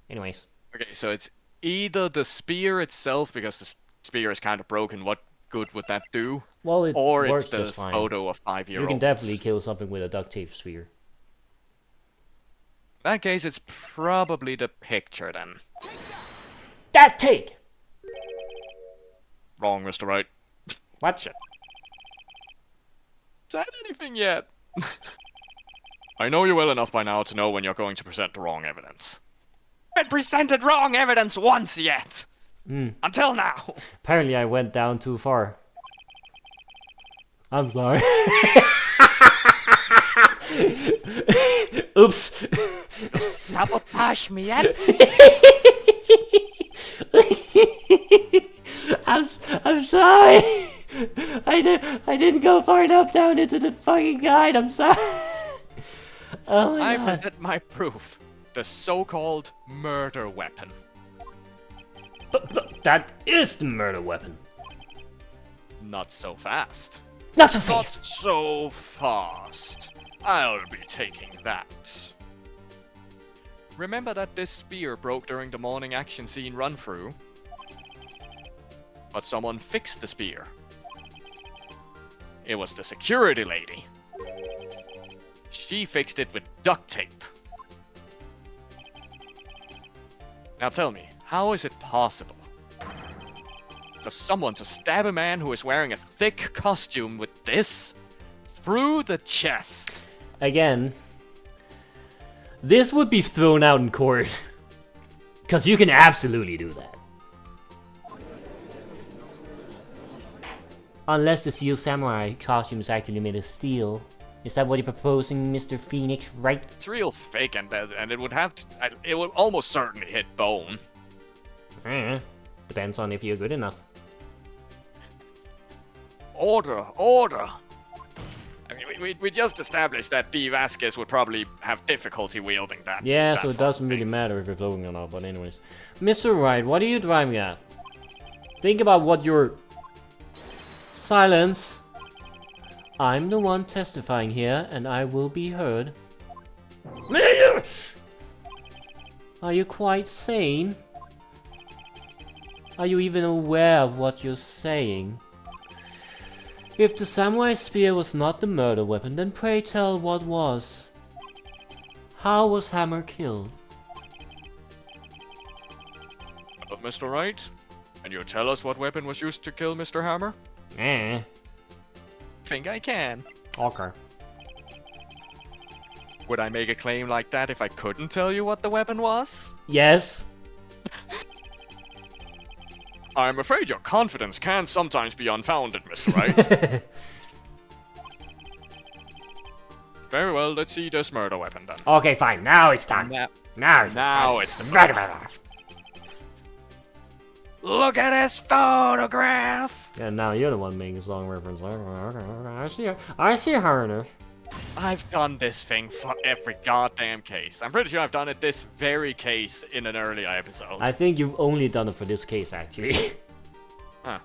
Anyways. Okay, so it's either the spear itself, because the spear is kind of broken. What good would that do? Well, it Or works it's the just fine. photo of 5-year-olds. You can definitely kill something with a duct tape spear. In that case, it's probably the picture then. That take! Wrong, Mr. Wright. What? Shit. Said anything yet? I know you well enough by now to know when you're going to present the wrong evidence. Been presented wrong evidence once yet! Until now! Apparently I went down too far. I'm sorry. Oops. Sabotage me yet? I'm sorry. I didn't go far enough down into the fucking guide. I'm sorry. Oh my I god. present my proof. The so-called murder weapon. But that is the murder weapon. Not so fast. Not so Not fast. so fast. I'll be taking that. Remember that this spear broke during the morning action scene run-through? But someone fixed the spear. It was the security lady. She fixed it with duct tape. Now tell me, how is it possible for someone to stab a man who is wearing a thick costume with this through the chest? Again, this would be thrown out in court. Because you can absolutely do that. Unless the Steel Samurai costume is actually made of steel. Is that what you're proposing, Mr. Phoenix, right? It's real fake, and it would have to, it would almost certainly hit bone. Depends on if you're good enough. Order, order. I mean, we just established that D. Vasquez would probably have difficulty wielding that. Yeah, that so it fucking doesn't really thing. matter if you're floating or not, but anyways. Mr. Wright, what are you driving at? Think about what your... Silence. I'm the one testifying here, and I will be heard. Are you quite sane? Are you even aware of what you're saying? If the samurai spear was not the murder weapon, then pray tell what was. How was Hammer killed? Mr. Wright, can you tell us what weapon was used to kill Mr. Hammer? Think I can. Okay. Would I make a claim like that if I couldn't tell you what the weapon was? Yes. I'm afraid your confidence can sometimes be unfounded, Mr. Wright. Very well, let's see this murder weapon then. Okay, fine. Now it's time. Now it's the Look at this photograph! Yeah, now you're the one making song reference. I see her in it. I've done this thing for every goddamn case. I'm pretty sure I've done it this very case in an earlier episode. I think you've only done it for this case, actually. Huh.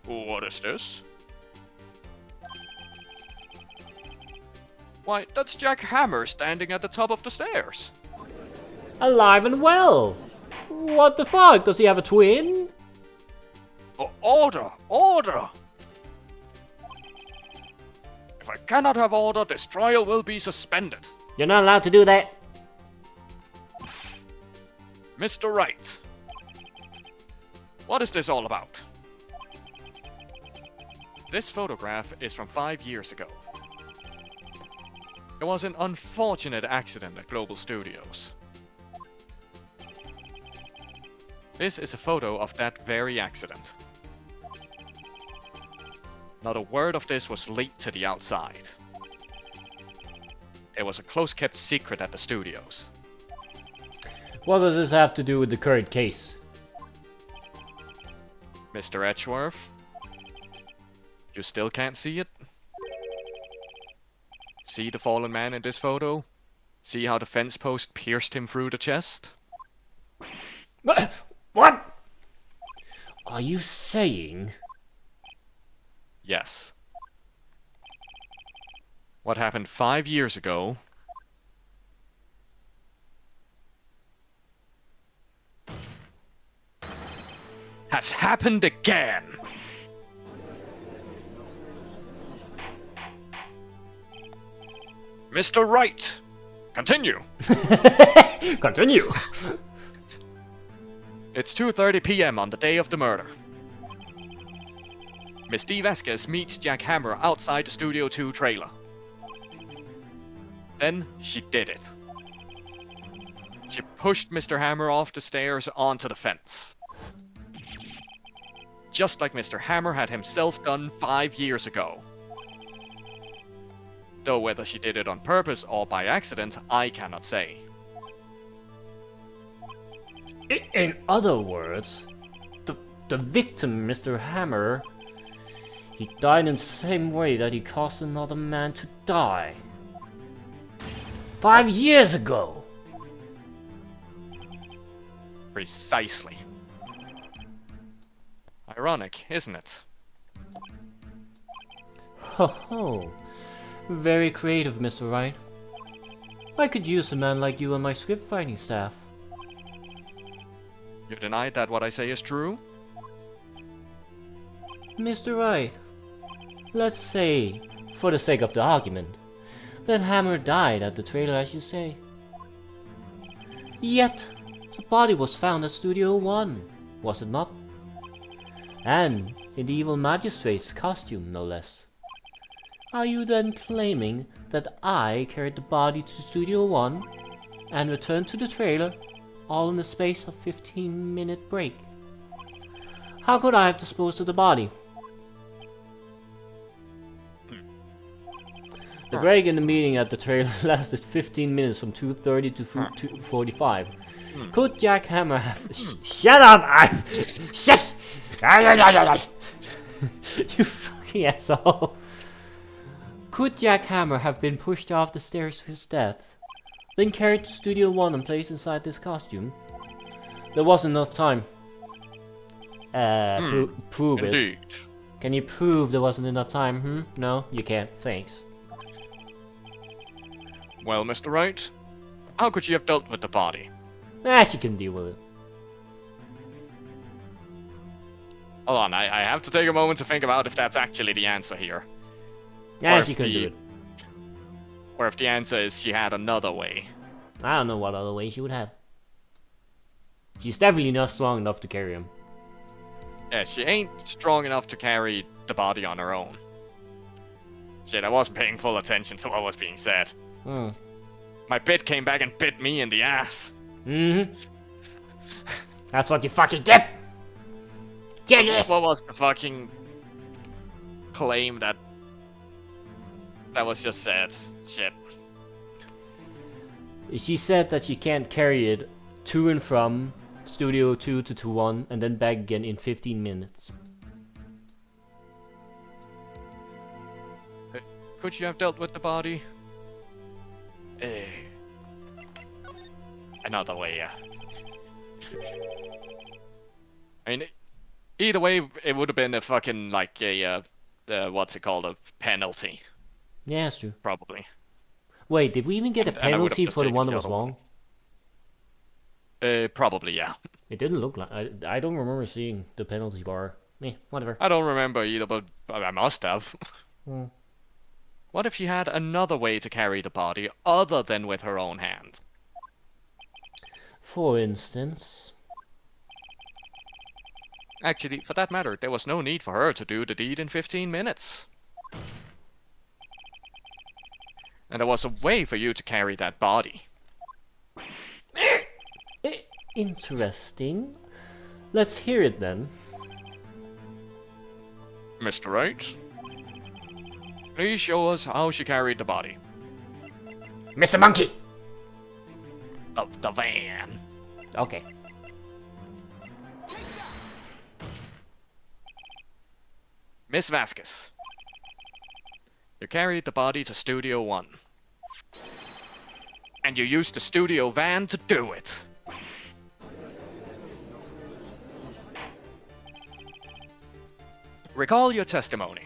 What is this? Why, that's Jack Hammer standing at the top of the stairs. Alive and well! What the fuck? Does he have a twin? Order! Order! If I cannot have order, this trial will be suspended. You're not allowed to do that. Mr. Wright, what is this all about? This photograph is from 5 years ago. It was an unfortunate accident at Global Studios. This is a photo of that very accident. Not a word of this was leaked to the outside. It was a close-kept secret at the studios. What does this have to do with the current case? Mr. Edgeworth, you still can't see it? See the fallen man in this photo? See how the fence post pierced him through the chest? What? Are you saying? Yes. What happened 5 years ago has happened again. Mr. Wright, continue. Continue. It's 2:30 p.m. on the day of the murder. Miss D. Vasquez meets Jack Hammer outside the Studio 2 trailer. Then she did it. She pushed Mr. Hammer off the stairs onto the fence. Just like Mr. Hammer had himself done 5 years ago. Though whether she did it on purpose or by accident, I cannot say. In other words, the victim, Mr. Hammer, he died in the same way that he caused another man to die. 5 years ago! Precisely. Ironic, isn't it? Ho ho. Very creative, Mr. Wright. I could use a man like you on my script writing staff. You deny that what I say is true? Mr. Wright, let's say, for the sake of the argument, that Hammer died at the trailer as you say. Yet, the body was found at Studio 1, was it not? And in the evil magistrate's costume, no less. Are you then claiming that I carried the body to Studio 1 and returned to the trailer, all in the space of 15-minute break? How could I have disposed of the body? The break in the meeting at the trailer lasted 15 minutes from 2:30 to 2:45. Could Jack Hammer have... Shut up! Shut! You fucking asshole! Could Jack Hammer have been pushed off the stairs to his death, then carried to Studio 1 and placed inside this costume? There wasn't enough time. Prove Indeed. it. Can you prove there wasn't enough time? No, you can't. Thanks. Well, Mr. Wright, how could you have dealt with the body? She can deal with it. Hold on, I have to take a moment to think about if that's actually the answer here. She can do it. Or if the answer is she had another way. I don't know what other way she would have. She's definitely not strong enough to carry him. Yeah, she ain't strong enough to carry the body on her own. Shit, I wasn't paying full attention to what was being said. My bit came back and bit me in the ass. That's what you fucking get! Genius! What was the fucking claim that was just said? Shit. She said that she can't carry it to and from Studio 2 to 1 and then back again in 15 minutes. Could you have dealt with the body? Another way, yeah. I mean, either way, it would have been a fucking, like, what's it called, a penalty. Yeah, that's true. Probably. Wait, did we even get a And I would have penalty just for the taken one the that was other one. wrong? Probably, yeah. It didn't look like. I don't remember seeing the penalty bar. Whatever. I don't remember either, but I must have. Hmm. What if she had another way to carry the body other than with her own hands? For instance. Actually, for that matter, there was no need for her to do the deed in 15 minutes. And there was a way for you to carry that body. Interesting. Let's hear it then. Mr. Wright, please show us how she carried the body. Mr. Monkey! The van. Okay. Miss Vasquez, you carried the body to Studio 1. And you used the studio van to do it. Recall your testimony.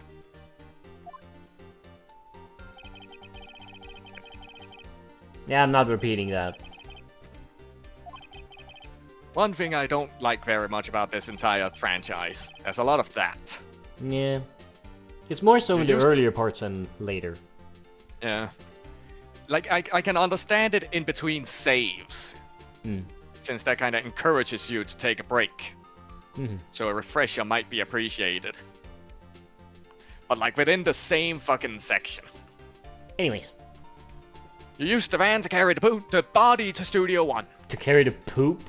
Yeah, I'm not repeating that. One thing I don't like very much about this entire franchise, there's a lot of that. Yeah. It's more so in the used- earlier parts than later. Yeah. Like, I can understand it in between saves, since that kind of encourages you to take a break. So a refresher might be appreciated. But like within the same fucking section. Anyways. You used the van to carry the body to Studio 1. To carry the poop?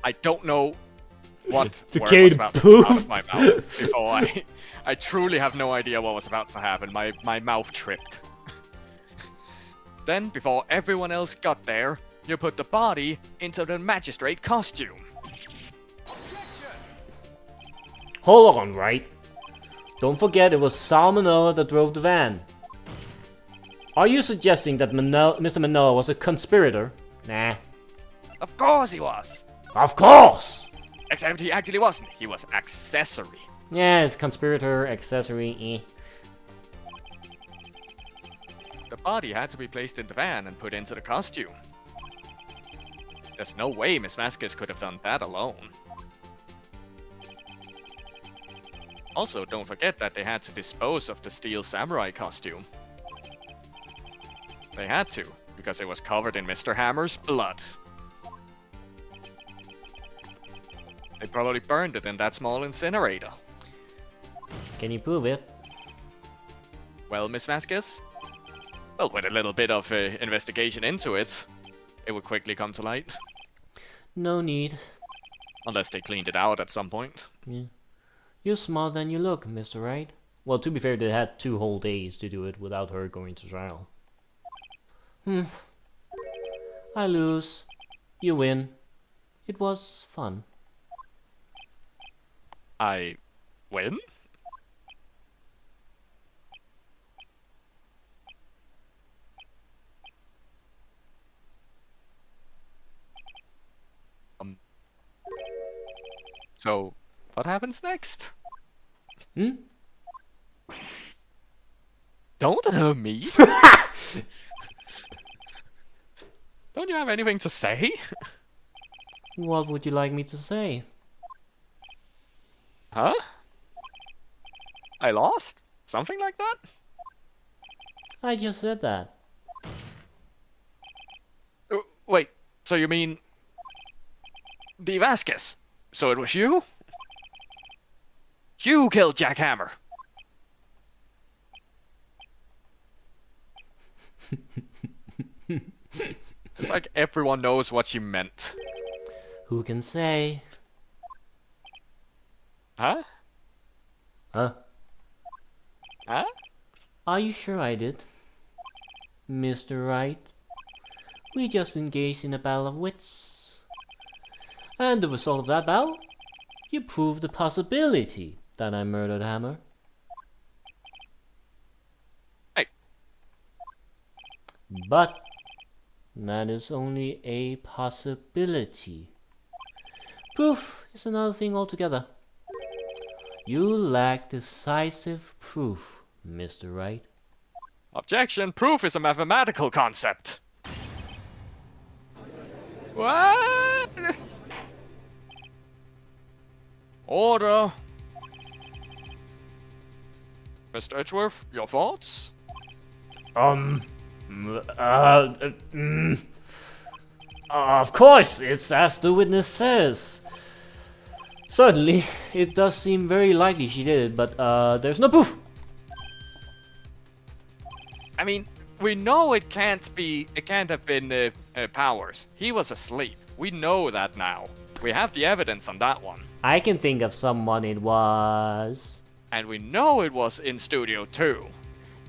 I don't know what To word carry was the about to poop? come out of my mouth before I truly have no idea what was about to happen. My mouth tripped. Then, before everyone else got there, you put the body into the magistrate costume. Hold on, right? Don't forget it was Salmonella that drove the van. Are you suggesting that Mr. Manoa was a conspirator? Nah. Of course he was! Of course! Except he actually wasn't. He was accessory. Yeah, it's conspirator, accessory, The body had to be placed in the van and put into the costume. There's no way Miss Vasquez could have done that alone. Also, don't forget that they had to dispose of the steel samurai costume. They had to, because it was covered in Mr. Hammer's blood. They probably burned it in that small incinerator. Can you prove it? Well, Miss Vasquez? Well, with a little bit of investigation into it, it would quickly come to light. No need. Unless they cleaned it out at some point. Yeah. You're smarter than you look, Mr. Wright. Well, to be fair, they had 2 whole days to do it without her going to trial. I lose. You win. It was fun. I win? So, what happens next? Don't hurt me. Don't you have anything to say? What would you like me to say? Huh? I lost? Something like that? I just said that. Wait, so you mean... the Vasquez? So it was you? You killed Jack Hammer! It's like everyone knows what you meant. Who can say? Huh? Huh? Huh? Are you sure I did? Mr. Wright? We just engaged in a battle of wits. And the result of that battle? You proved the possibility that I murdered Hammer. Hey. But that is only a possibility. Proof is another thing altogether. You lack decisive proof, Mr. Wright. Objection. Proof is a mathematical concept. What? Order. Mr. Edgeworth, your thoughts? Of course, it's as the witness says. Certainly, it does seem very likely she did it, but there's no proof. I mean, we know it can't have been Powers. He was asleep. We know that now. We have the evidence on that one. I can think of someone it was. And we know it was in Studio 2.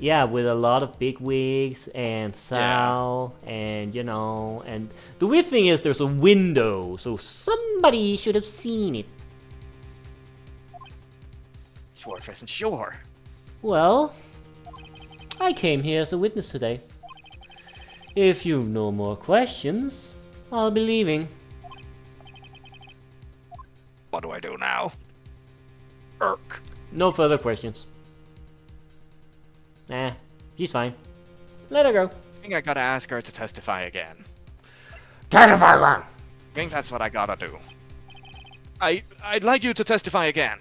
Yeah, with a lot of big wigs and Sal, and you know, and the weird thing is there's a window, so somebody should have seen it. Schwarf isn't sure. Well, I came here as a witness today. If you've no more questions, I'll be leaving. What do I do now? Irk. No further questions. Nah, she's fine. Let her go. I think I gotta ask her to testify again. Testify again! I think that's what I gotta do. I'd like you to testify again.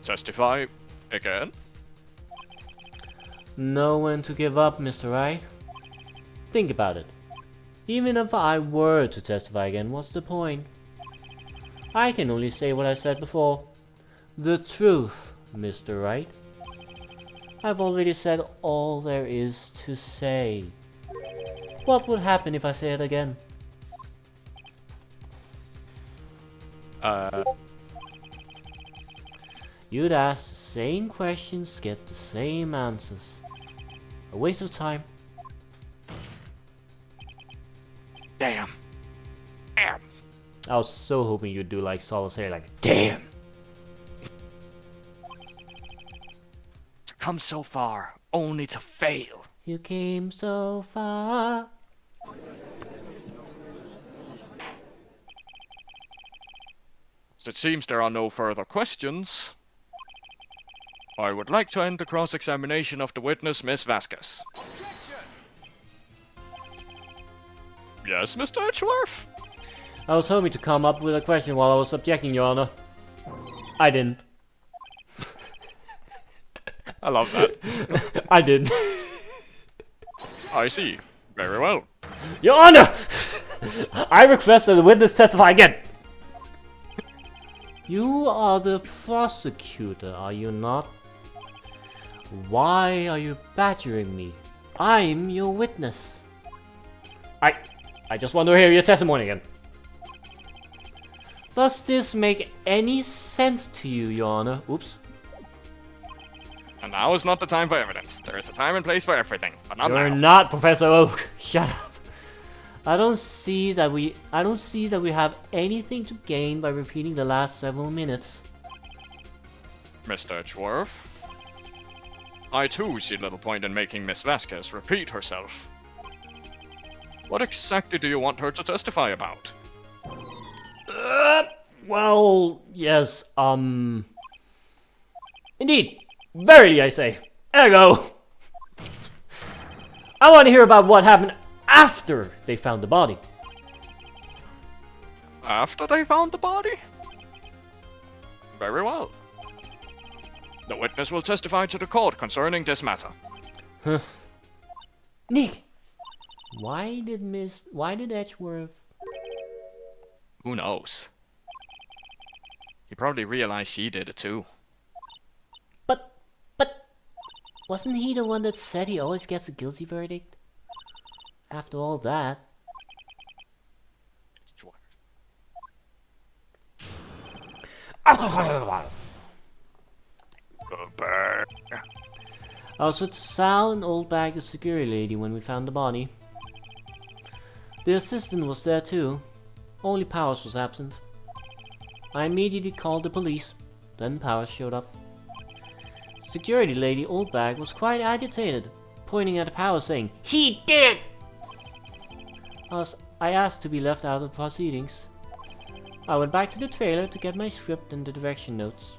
Testify again? Know when to give up, Mr. Wright. Think about it. Even if I were to testify again, what's the point? I can only say what I said before. The truth, Mr. Wright. I've already said all there is to say. What would happen if I say it again? You'd ask the same questions, get the same answers. A waste of time. Damn. Damn. I was so hoping you'd do like Sol's hair, like, damn! To come so far, only to fail. You came so far. So it seems there are no further questions. I would like to end the cross-examination of the witness, Miss Vasquez. Yes, Mr. Edgeworth? I was hoping to come up with a question while I was objecting, Your Honor. I didn't. I love that. I did. I see. Very well. Your Honor! I request that the witness testify again. You are the prosecutor, are you not? Why are you badgering me? I'm your witness. I just want to hear your testimony again. Does this make any sense to you, Your Honor? Oops. And now is not the time for evidence. There is a time and place for everything, but not You're now. not Professor Oak. Shut up. I don't see that we have anything to gain by repeating the last several minutes. Mr. Edgeworth? I too see little point in making Miss Vasquez repeat herself. What exactly do you want her to testify about? Well, yes, indeed. Verily, I say. Ergo. I want to hear about what happened after they found the body. After they found the body? Very well. The witness will testify to the court concerning this matter. Huh. Nick, why did Edgeworth? Who knows? He probably realized she did it too. But, wasn't he the one that said he always gets a guilty verdict? After all that. Goodbye. I was with Sal and Oldbag, the security lady, when we found the body. The assistant was there too. Only Powers was absent. I immediately called the police. Then Powers showed up. Security lady Oldbag was quite agitated, pointing at Powers saying, "He did it!" I asked to be left out of the proceedings. I went back to the trailer to get my script and the direction notes.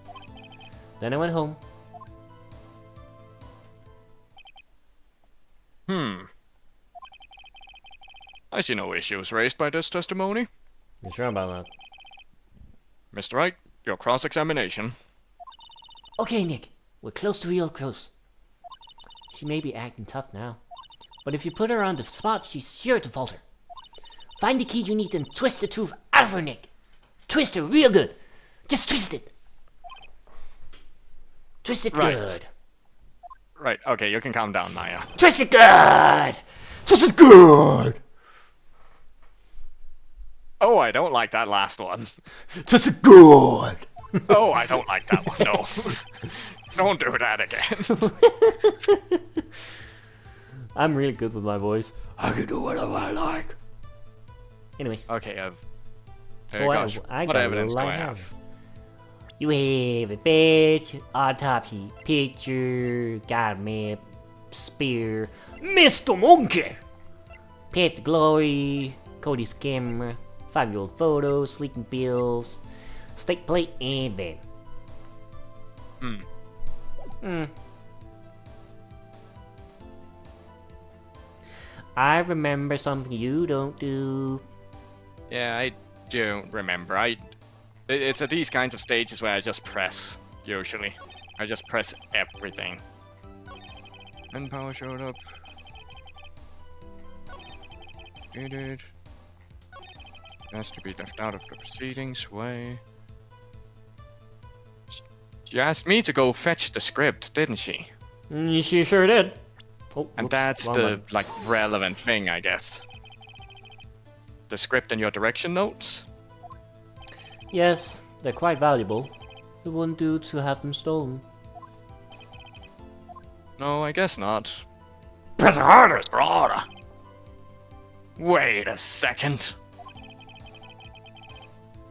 Then I went home. Hmm. I see no issues raised by this testimony. You sure about that? Mr. Wright, your cross-examination. Okay, Nick. We're close to real close. She may be acting tough now, but if you put her on the spot, she's sure to falter. Find the key you need and twist the truth out of her, Nick. Twist her real good. Just twist it. Twist it Right. good. Right, okay, you can calm down, Maya. Twist it good. Twist it good. Oh, I don't like that last one. Twist it good. Oh, I don't like that one, no. Don't do that again. I'm really good with my voice. I can do whatever I like. Anyways. Okay, Oh, gosh, I what got a evidence do little I light have? You have a badge, autopsy, picture, got a map, spear, Mr. Monkey! Path to Glory, Cody's camera, 5-year-old photos, sleeping pills, steak plate, and bed. I remember something you don't do. Yeah, I don't remember. It's at these kinds of stages where I just press, usually. I just press everything. And power showed up. It has to be left out of the proceedings way. She asked me to go fetch the script, didn't she? She sure did. Oh, And whoops, that's wrong the, one. like, relevant thing, I guess. The script and your direction notes? Yes, they're quite valuable. It wouldn't do to have them stolen. No, I guess not. Press harder! Wait a second.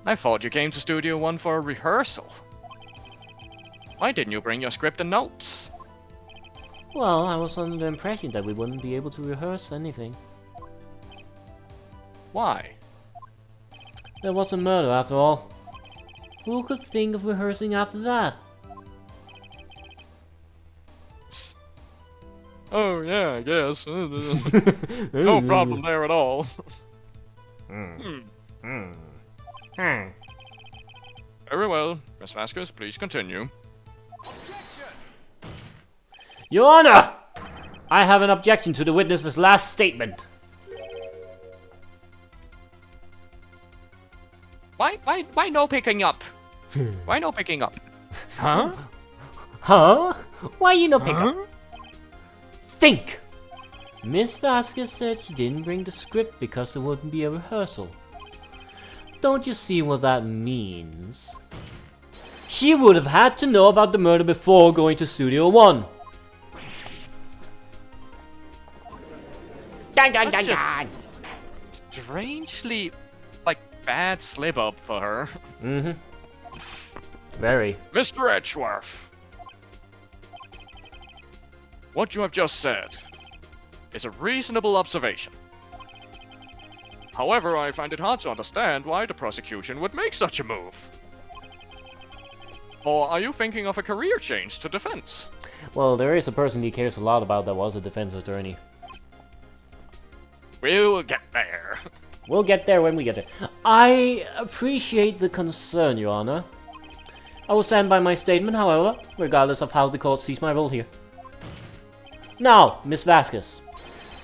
I thought you came to Studio One for a rehearsal. Why didn't you bring your script and notes? Well, I was under the impression that we wouldn't be able to rehearse anything. Why? There was a murder after all. Who could think of rehearsing after that? Oh yeah, I guess. No problem there at all. Very well, Miss Vasquez, please continue. Your Honor! I have an objection to the witness's last statement. Why no picking up? Why no picking up? Huh? Huh? Why you no pick up? Think! Miss Vasquez said she didn't bring the script because there wouldn't be a rehearsal. Don't you see what that means? She would have had to know about the murder before going to Studio One. Dun dun dun dun! Strangely, like, bad slip up for her. Mm-hmm. Very. Mr. Edgeworth, what you have just said is a reasonable observation. However, I find it hard to understand why the prosecution would make such a move. Or are you thinking of a career change to defense? Well, there is a person he cares a lot about that was a defense attorney. We'll get there. We'll get there when we get there. I appreciate the concern, Your Honor. I will stand by my statement, however, regardless of how the court sees my role here. Now, Miss Vasquez,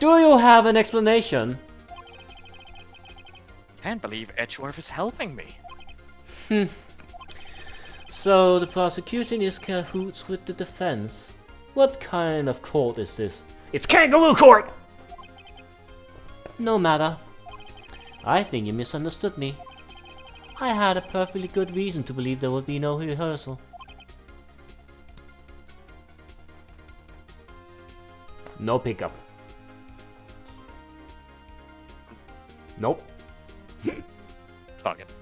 do you have an explanation? Can't believe Edgeworth is helping me. So, the prosecution is cahoots with the defense. What kind of court is this? It's kangaroo court! No matter. I think you misunderstood me. I had a perfectly good reason to believe there would be no rehearsal. No pickup. Nope. Fuck it.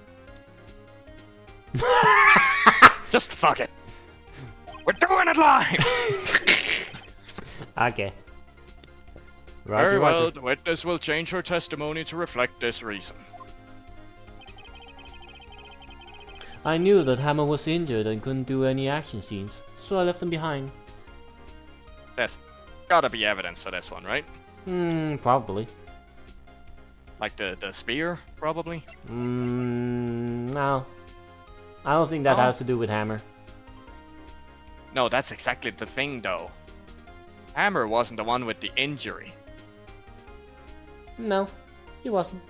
Just fuck it. We're doing it live! Okay. Very well, Roger. the witness will change her testimony to reflect this reason. I knew that Hammer was injured and couldn't do any action scenes, so I left him behind. There's gotta be evidence for this one, right? Probably. Like the spear, probably? No. I don't think that No? has to do with Hammer. No, that's exactly the thing, though. Hammer wasn't the one with the injury. No, he wasn't.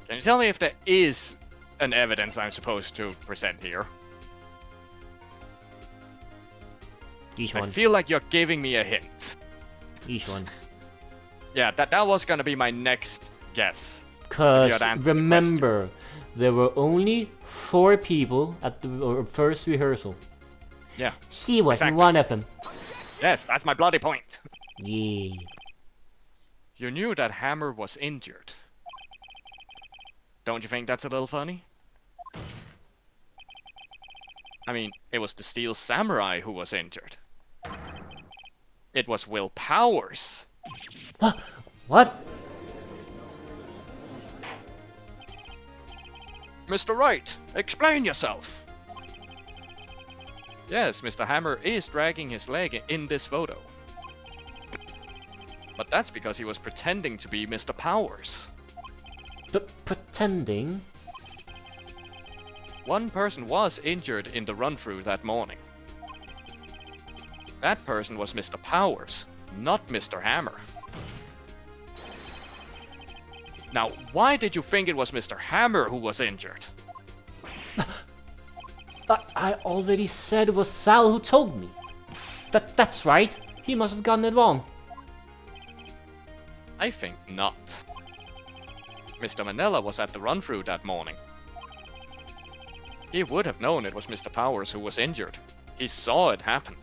Can you tell me if there is an evidence I'm supposed to present here? Each I one. feel like you're giving me a hint. Each one. Yeah, that was gonna be my next guess. Cause If you had answered the remember, there were only 4 people at the first rehearsal. Yeah. She wasn't Exactly. one of them. Yes, that's my bloody point. Yeah. You knew that Hammer was injured. Don't you think that's a little funny? I mean, it was the Steel Samurai who was injured. It was Will Powers. What? Mr. Wright, explain yourself. Yes, Mr. Hammer is dragging his leg in this photo. But that's because he was pretending to be Mr. Powers. Pretending? One person was injured in the run-through that morning. That person was Mr. Powers, not Mr. Hammer. Now, why did you think it was Mr. Hammer who was injured? I already said it was Sal who told me. That's right. He must have gotten it wrong. I think not. Mr. Manella was at the run-through that morning. He would have known it was Mr. Powers who was injured. He saw it happen.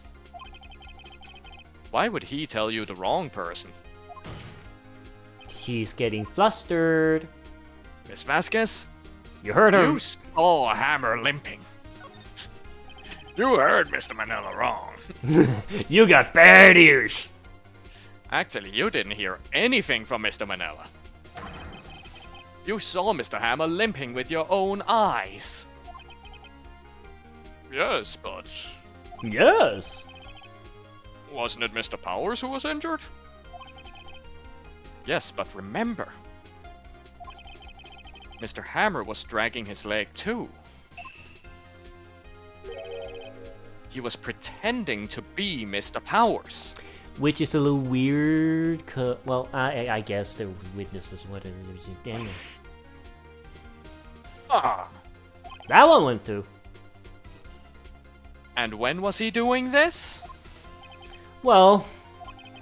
Why would he tell you the wrong person? She's getting flustered. Miss Vasquez? You heard her. You saw Hammer limping. You heard Mr. Manella wrong. You got bad ears. Actually, you didn't hear anything from Mr. Manella. You saw Mr. Hammer limping with your own eyes. Yes, but... Yes. wasn't it Mr. Powers who was injured? Yes, but remember... Mr. Hammer was dragging his leg too. He was pretending to be Mr. Powers. Which is a little weird. Well, I guess they're witnesses. What it is. Anyway. Ah! That one went through. And when was he doing this? Well,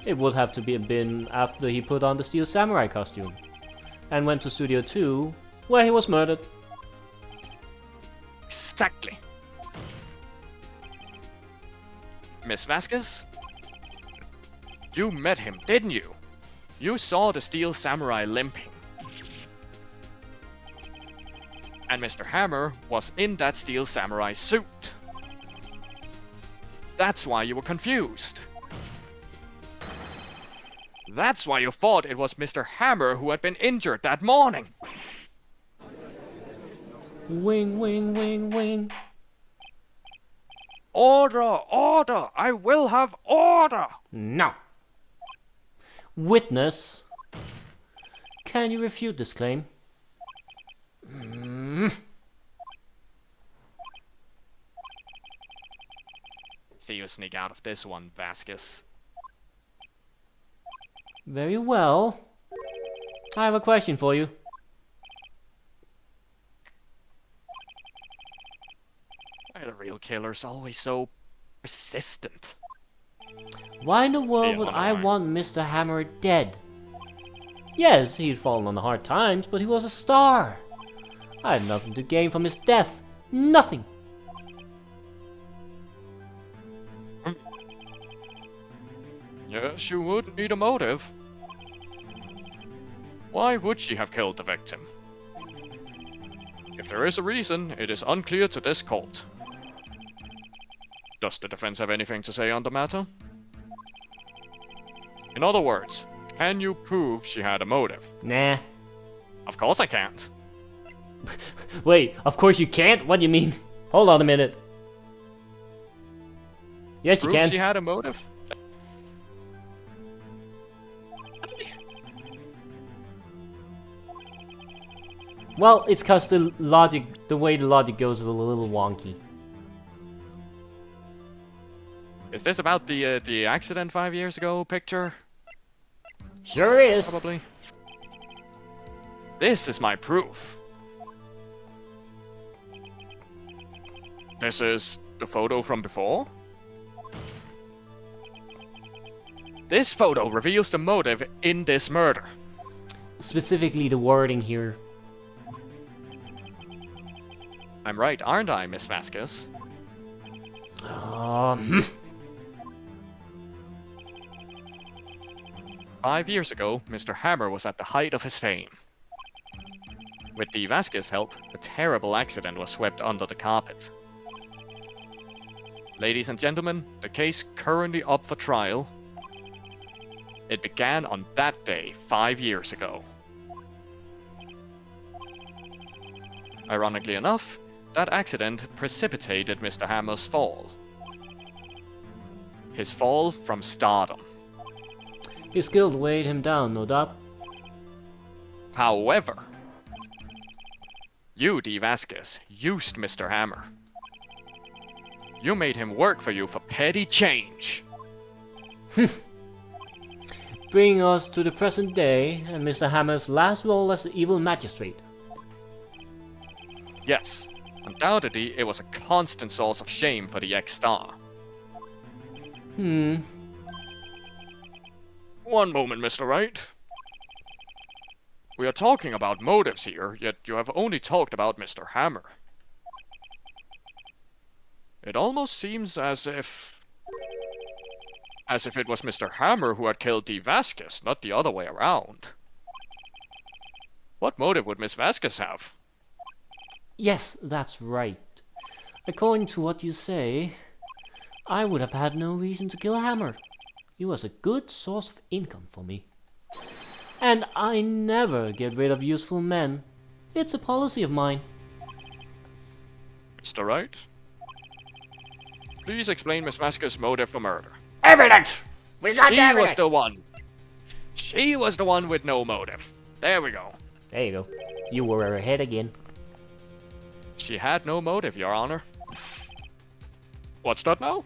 it would have to been after he put on the Steel Samurai costume. And went to Studio 2, where he was murdered. Exactly. Miss Vasquez? You met him, didn't you? You saw the Steel Samurai limping. And Mr. Hammer was in that Steel Samurai suit. That's why you were confused. That's why you thought it was Mr. Hammer who had been injured that morning. Wing, wing, wing, wing. Order! Order! I will have order! No. Witness. Can you refute this claim? See you sneak out of this one, Vasquez. Very well. I have a question for you. Why are the real killers always so persistent? Why in the world Yeah, would on the I line. want Mr. Hammer dead? Yes, he'd fallen on hard times, but he was a star. I had nothing to gain from his death. Nothing. Yes, you would need a motive. Why would she have killed the victim? If there is a reason, it is unclear to this court. Does the defense have anything to say on the matter? In other words, can you prove she had a motive? Nah. Of course I can't. Wait, of course you can't? What do you mean? Hold on a minute. Yes, you Prove can. she had a motive? Well, it's cause the way the logic goes is a little wonky. Is this about the accident 5 years ago picture? Sure is. Probably. This is my proof. This is the photo from before. This photo reveals the motive in this murder. Specifically the wording here. I'm right, aren't I, Miss Vasquez? 5 years ago, Mr. Hammer was at the height of his fame. With the Vasquez help, a terrible accident was swept under the carpet. Ladies and gentlemen, the case currently up for trial. It began on that day 5 years ago. Ironically enough, that accident precipitated Mr. Hammer's fall. His fall from stardom. His guilt weighed him down, no doubt. However, you, D. Vasquez, used Mr. Hammer. You made him work for you for petty change. Bringing us to the present day and Mr. Hammer's last role as the evil magistrate. Yes, undoubtedly it was a constant source of shame for the ex-star. One moment, Mr. Wright. We are talking about motives here, yet you have only talked about Mr. Hammer. It almost seems as if it was Mr. Hammer who had killed D. Vasquez, not the other way around. What motive would Miss Vasquez have? Yes, that's right. According to what you say, I would have had no reason to kill Hammer. He was a good source of income for me. And I never get rid of useful men. It's a policy of mine. Mr. Wright? Please explain Miss Vasquez's motive for murder. Evidence! We got She evidence! was the one. She was the one with no motive. There we go. There you go. You were ahead again. She had no motive, Your Honor. What's that now?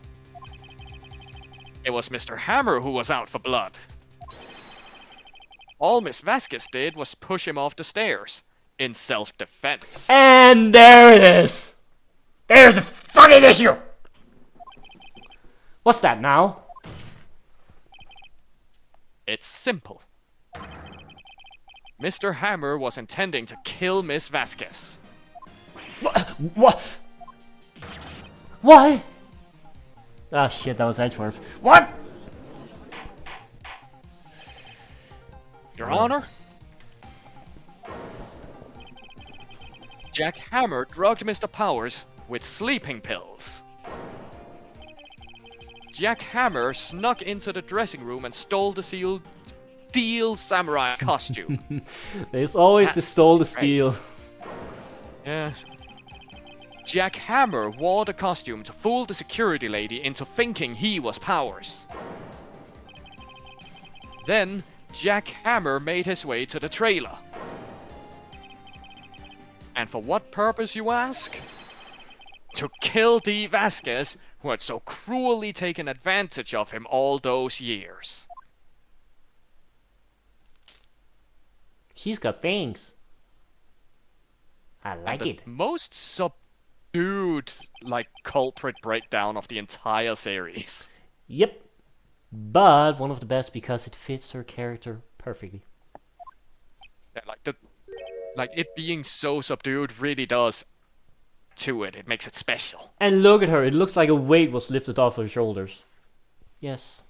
It was Mr. Hammer who was out for blood. All Miss Vasquez did was push him off the stairs, in self-defense. And there it is! There's the fucking issue! What's that now? It's simple. Mr. Hammer was intending to kill Miss Vasquez. What? What? Ah shit, that was Edgeworth. What? Your Honor? Jack Hammer drugged Mr. Powers with sleeping pills. Jack Hammer snuck into the dressing room and stole the steel samurai costume. There's always the stole the steel. Yeah. Jack Hammer wore the costume to fool the security lady into thinking he was Powers. Then, Jack Hammer made his way to the trailer. And for what purpose, you ask? To kill D. Vasquez, who had so cruelly taken advantage of him all those years. She's got fangs. I like it. Most subdued, culprit breakdown of the entire series. Yep. But one of the best because it fits her character perfectly. Yeah, it being so subdued really does to it. It makes it special. And look at her. It looks like a weight was lifted off her shoulders. Yes.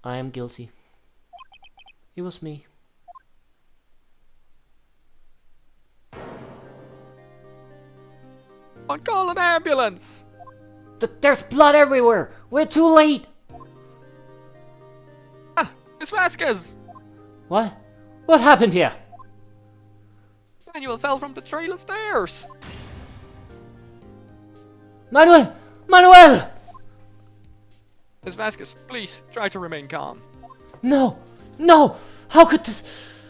I am guilty. It was me. I'll call an ambulance! There's blood everywhere! We're too late! Ah! Miss Vasquez! What? What happened here? Manuel fell from the trailer stairs! Manuel! Manuel! Miss Vasquez, please, try to remain calm. No! No! How could this...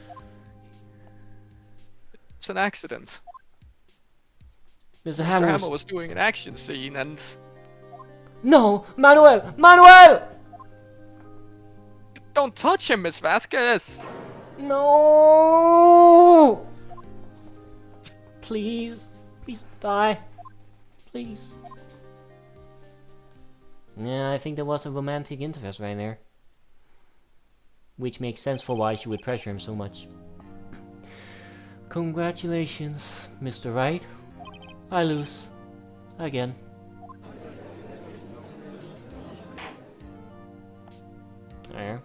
an accident. Mr. Mr. Hammer Hammer was doing an action scene and... No! Manuel! Manuel! Don't touch him, Miss Vasquez! No! Please. Please die. Please. Yeah, I think there was a romantic interest right there. Which makes sense for why she would pressure him so much. Congratulations, Mr. Wright. I lose. Again. There.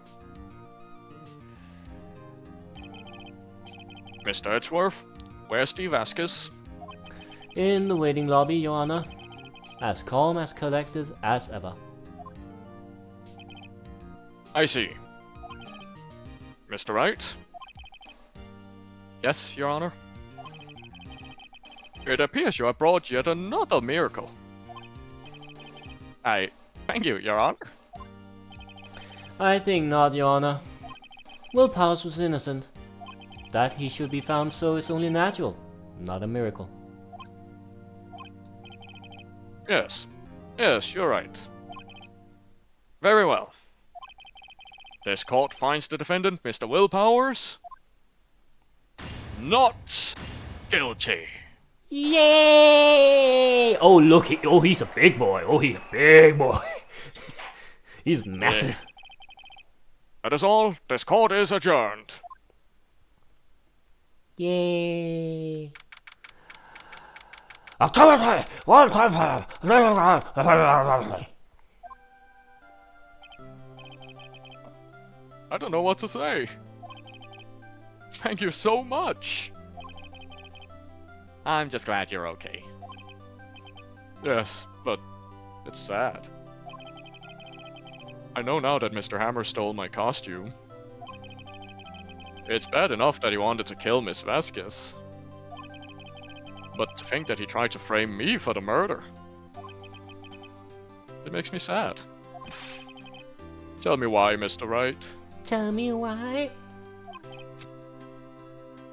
Mr. Edgeworth, where's Steve Vasquez? In the waiting lobby, Your Honor. As calm, as collected as ever. I see. Mr. Wright? Yes, Your Honor? It appears you have brought yet another miracle. I thank you, Your Honor. I think not, Your Honor. Will Powers was innocent. That he should be found so is only natural, not a miracle. Yes. Yes, you're right. Very well. This court finds the defendant, Mr. Will Powers, not guilty. Yay! Oh, look. He's a big boy. Oh, he's a big boy. He's massive. That is all. This court is adjourned. Yay. I don't know what to say. Thank you so much. I'm just glad you're okay. Yes, but it's sad. I know now that Mr. Hammer stole my costume. It's bad enough that he wanted to kill Miss Vasquez. But to think that he tried to frame me for the murder. It makes me sad. Tell me why, Mr. Wright. Tell me why.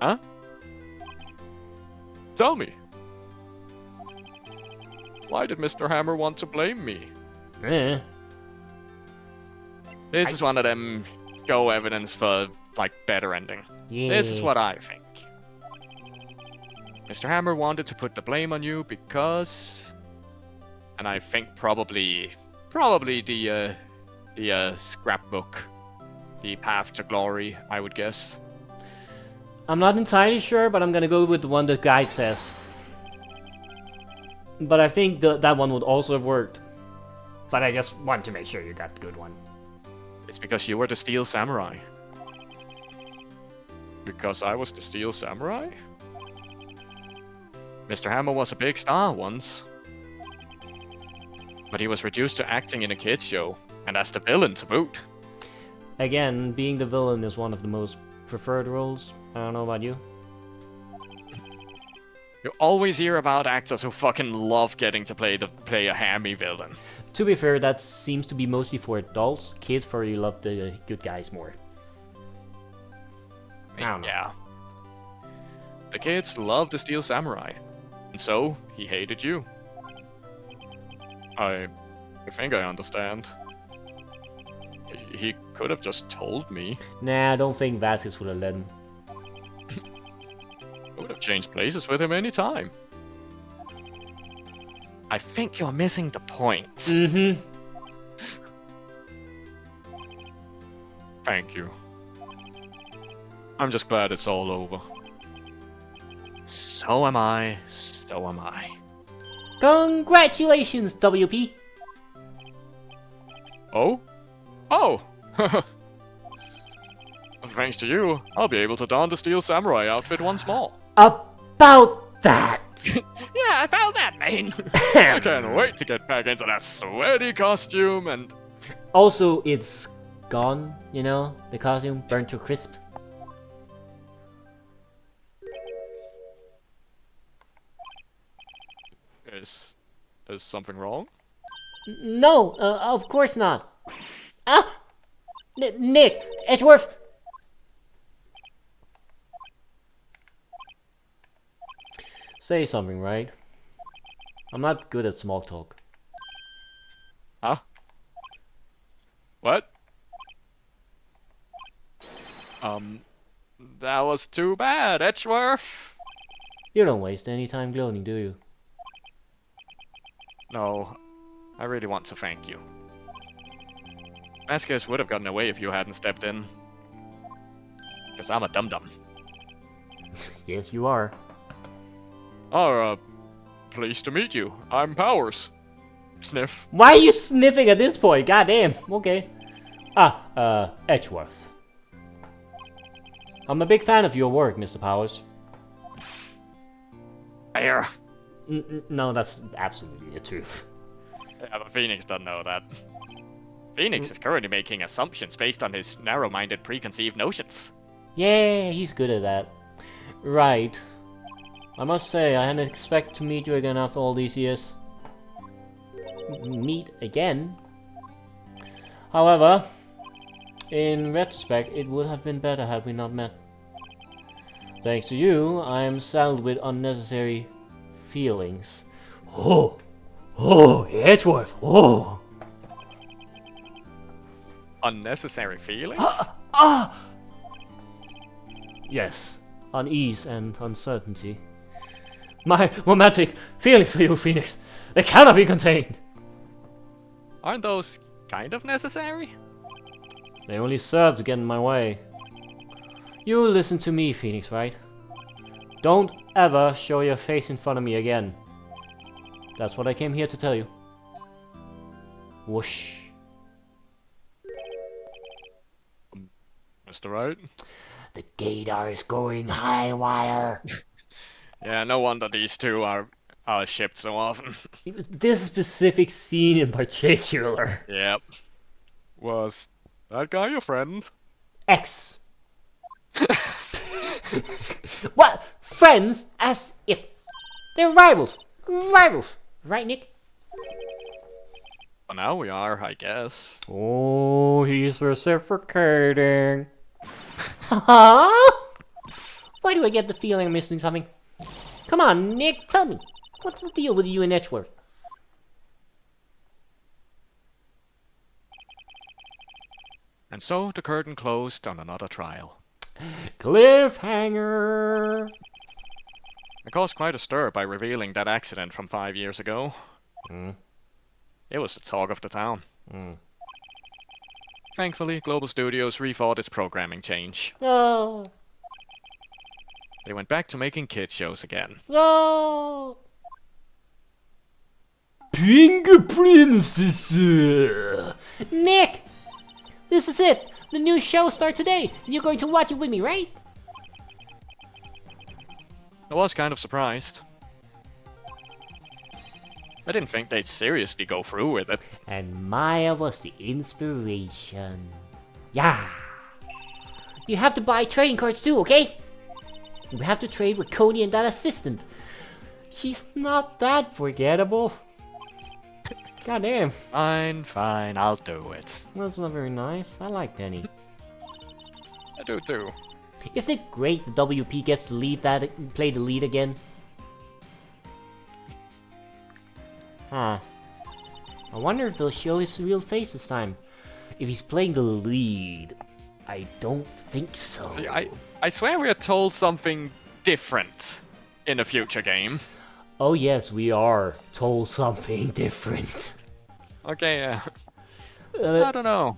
Huh? Tell me. Why did Mr. Hammer want to blame me? This is one of them go evidence for, like, better ending. Yeah. This is what I think. Mr. Hammer wanted to put the blame on you because... And I think probably the scrapbook. The path to glory, I would guess. I'm not entirely sure, but I'm gonna go with the one the guy says. But I think that one would also have worked. But I just want to make sure you got the good one. It's because you were the Steel Samurai. Because I was the Steel Samurai? Mr. Hammer was a big star once. But he was reduced to acting in a kid's show, and as the villain to boot. Again, being the villain is one of the most preferred roles. I don't know about you. You always hear about actors who fucking love getting to play a hammy villain. To be fair, that seems to be mostly for adults. Kids probably love the good guys more. I don't know. Yeah. The kids love the Steel Samurai. And so, he hated you. I think I understand. He could have just told me. Nah, I don't think Vasquez would have let him. I would have changed places with him any time. I think you're missing the point. Mm-hmm. Thank you. I'm just glad it's all over. So am I, so am I. Congratulations, WP! Oh? Oh! Thanks to you, I'll be able to don the Steel Samurai outfit once more. About that! Yeah, about that, man. I can't wait to get back into that sweaty costume and... Also, it's gone, you know? The costume burnt to crisp. Is something wrong? No, of course not. Ah! Nick, Edgeworth! say something, right? I'm not good at small talk. Huh? What? That was too bad, Edgeworth. You don't waste any time gloating, do you? No, I really want to thank you. Vasquez would have gotten away if you hadn't stepped in. Because I'm a dum-dum. Yes, you are. Oh, pleased to meet you. I'm Powers. Sniff. Why are you sniffing at this point? Goddamn. Okay. Edgeworth. I'm a big fan of your work, Mr. Powers. There. No, that's absolutely the truth. Yeah, but Phoenix doesn't know that. Phoenix is currently making assumptions based on his narrow-minded preconceived notions. Yeah, he's good at that. Right. I must say, I hadn't expected to meet you again after all these years. Meet again? However, in retrospect, it would have been better had we not met. Thanks to you, I am saddled with unnecessary feelings. Oh! Oh, Edgeworth! Oh! Unnecessary feelings? Yes, unease and uncertainty. My romantic feelings for you, Phoenix, they cannot be contained. Aren't those kind of necessary? They only serve to get in my way. You listen to me, Phoenix, right? Don't ever show your face in front of me again. That's what I came here to tell you. Whoosh. Mr. Right? The gator is going high wire. Yeah, no wonder these two are shipped so often. This specific scene in particular. Yep. Was that guy your friend? X. What? Friends? As if. They're rivals. Rivals. Right, Nick? Well, now we are, I guess. Oh, he's reciprocating. Huh? Why do I get the feeling I'm missing something? Come on, Nick, tell me. What's the deal with you and Edgeworth? And so the curtain closed on another trial. Cliffhanger. It caused quite a stir by revealing that accident from 5 years ago. It was the talk of the town. Thankfully, Global Studios rethought its programming change. No. They went back to making kids shows again. No. Pink Princess. Nick, this is it. The new show starts today, and you're going to watch it with me, right? I was kind of surprised. I didn't think they'd seriously go through with it. And Maya was the inspiration. Yeah. You have to buy trading cards too, okay? We have to trade with Cody and that assistant. She's not that forgettable. Goddamn. Fine, I'll do it. That's not very nice. I like Penny. I do too. Isn't it great the WP gets to play the lead again? Huh. I wonder if they'll show his real face this time. If he's playing the lead. I don't think so. See, I swear we are told something different in a future game. Oh yes, we are told something different. Okay, I don't know.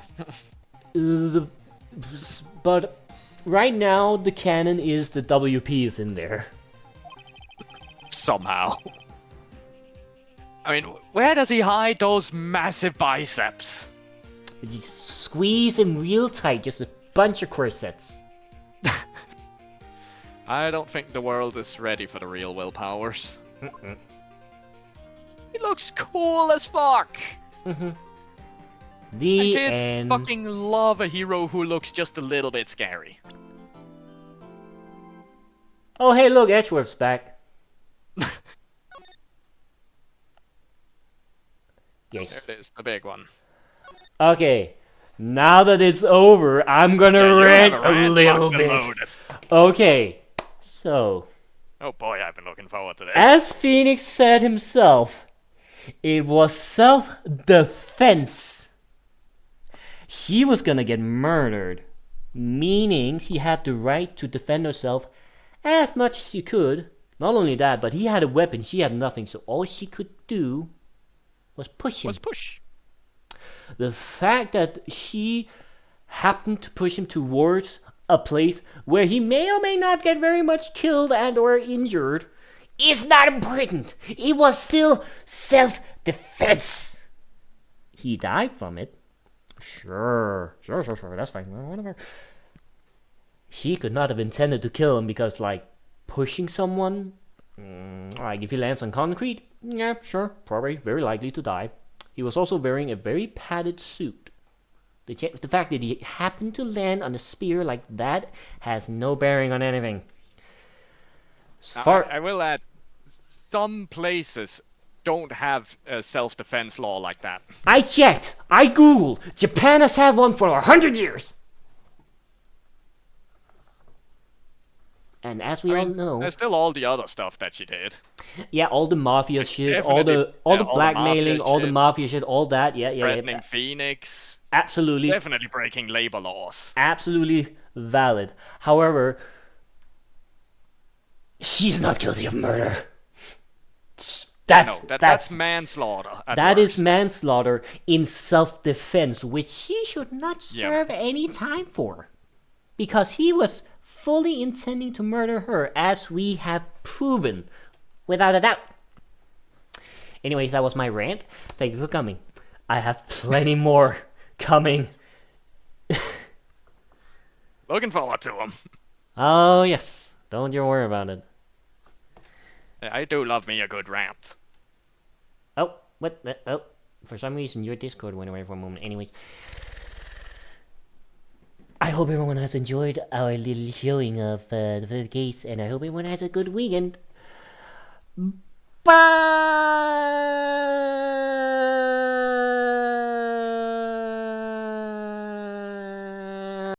But right now, the canon is the WP is in there. Somehow. I mean, where does he hide those massive biceps? You squeeze him real tight, just a bunch of corsets. I don't think the world is ready for the real Will Powers. He looks cool as fuck! The kids end. fucking love a hero who looks just a little bit scary. Oh hey look, Edgeworth's back. Yes. There it is, the big one. Okay, now that it's over, I'm gonna rant a little bit. Okay, so Oh boy, I've been looking forward to this. As Phoenix said himself, it was self-defense. She was gonna get murdered, meaning she had the right to defend herself as much as she could. Not only that, but he had a weapon, she had nothing, so all she could do was push him. The fact that she happened to push him towards a place where he may or may not get very much killed and or injured is not important. It was still self-defense. He died from it. Sure, that's fine, whatever. She could not have intended to kill him because, like, pushing someone, like if he lands on concrete, yeah, sure, probably very likely to die. He was also wearing a very padded suit. The fact that he happened to land on a spear like that has no bearing on anything. I will add, some places don't have a self-defense law like that. I checked. I googled. Japan has had one for 100 years. And as we all know, there's still all the other stuff that she did. Yeah, all the mafia shit, all the blackmailing, all the mafia shit, all that. Yeah. Threatening Phoenix. Absolutely. Definitely breaking labor laws. Absolutely valid. However, she's not guilty of murder. That's manslaughter. That is manslaughter in self-defense, which he should not serve any time for, because he was fully intending to murder her, as we have proven, without a doubt. Anyways, that was my rant. Thank you for coming. I have plenty more coming. Looking forward to them. Oh, yes. Don't you worry about it. I do love me a good rant. Oh, what? Oh, for some reason your Discord went away for a moment. Anyways, I hope everyone has enjoyed our little showing of the case, and I hope everyone has a good weekend. Bye!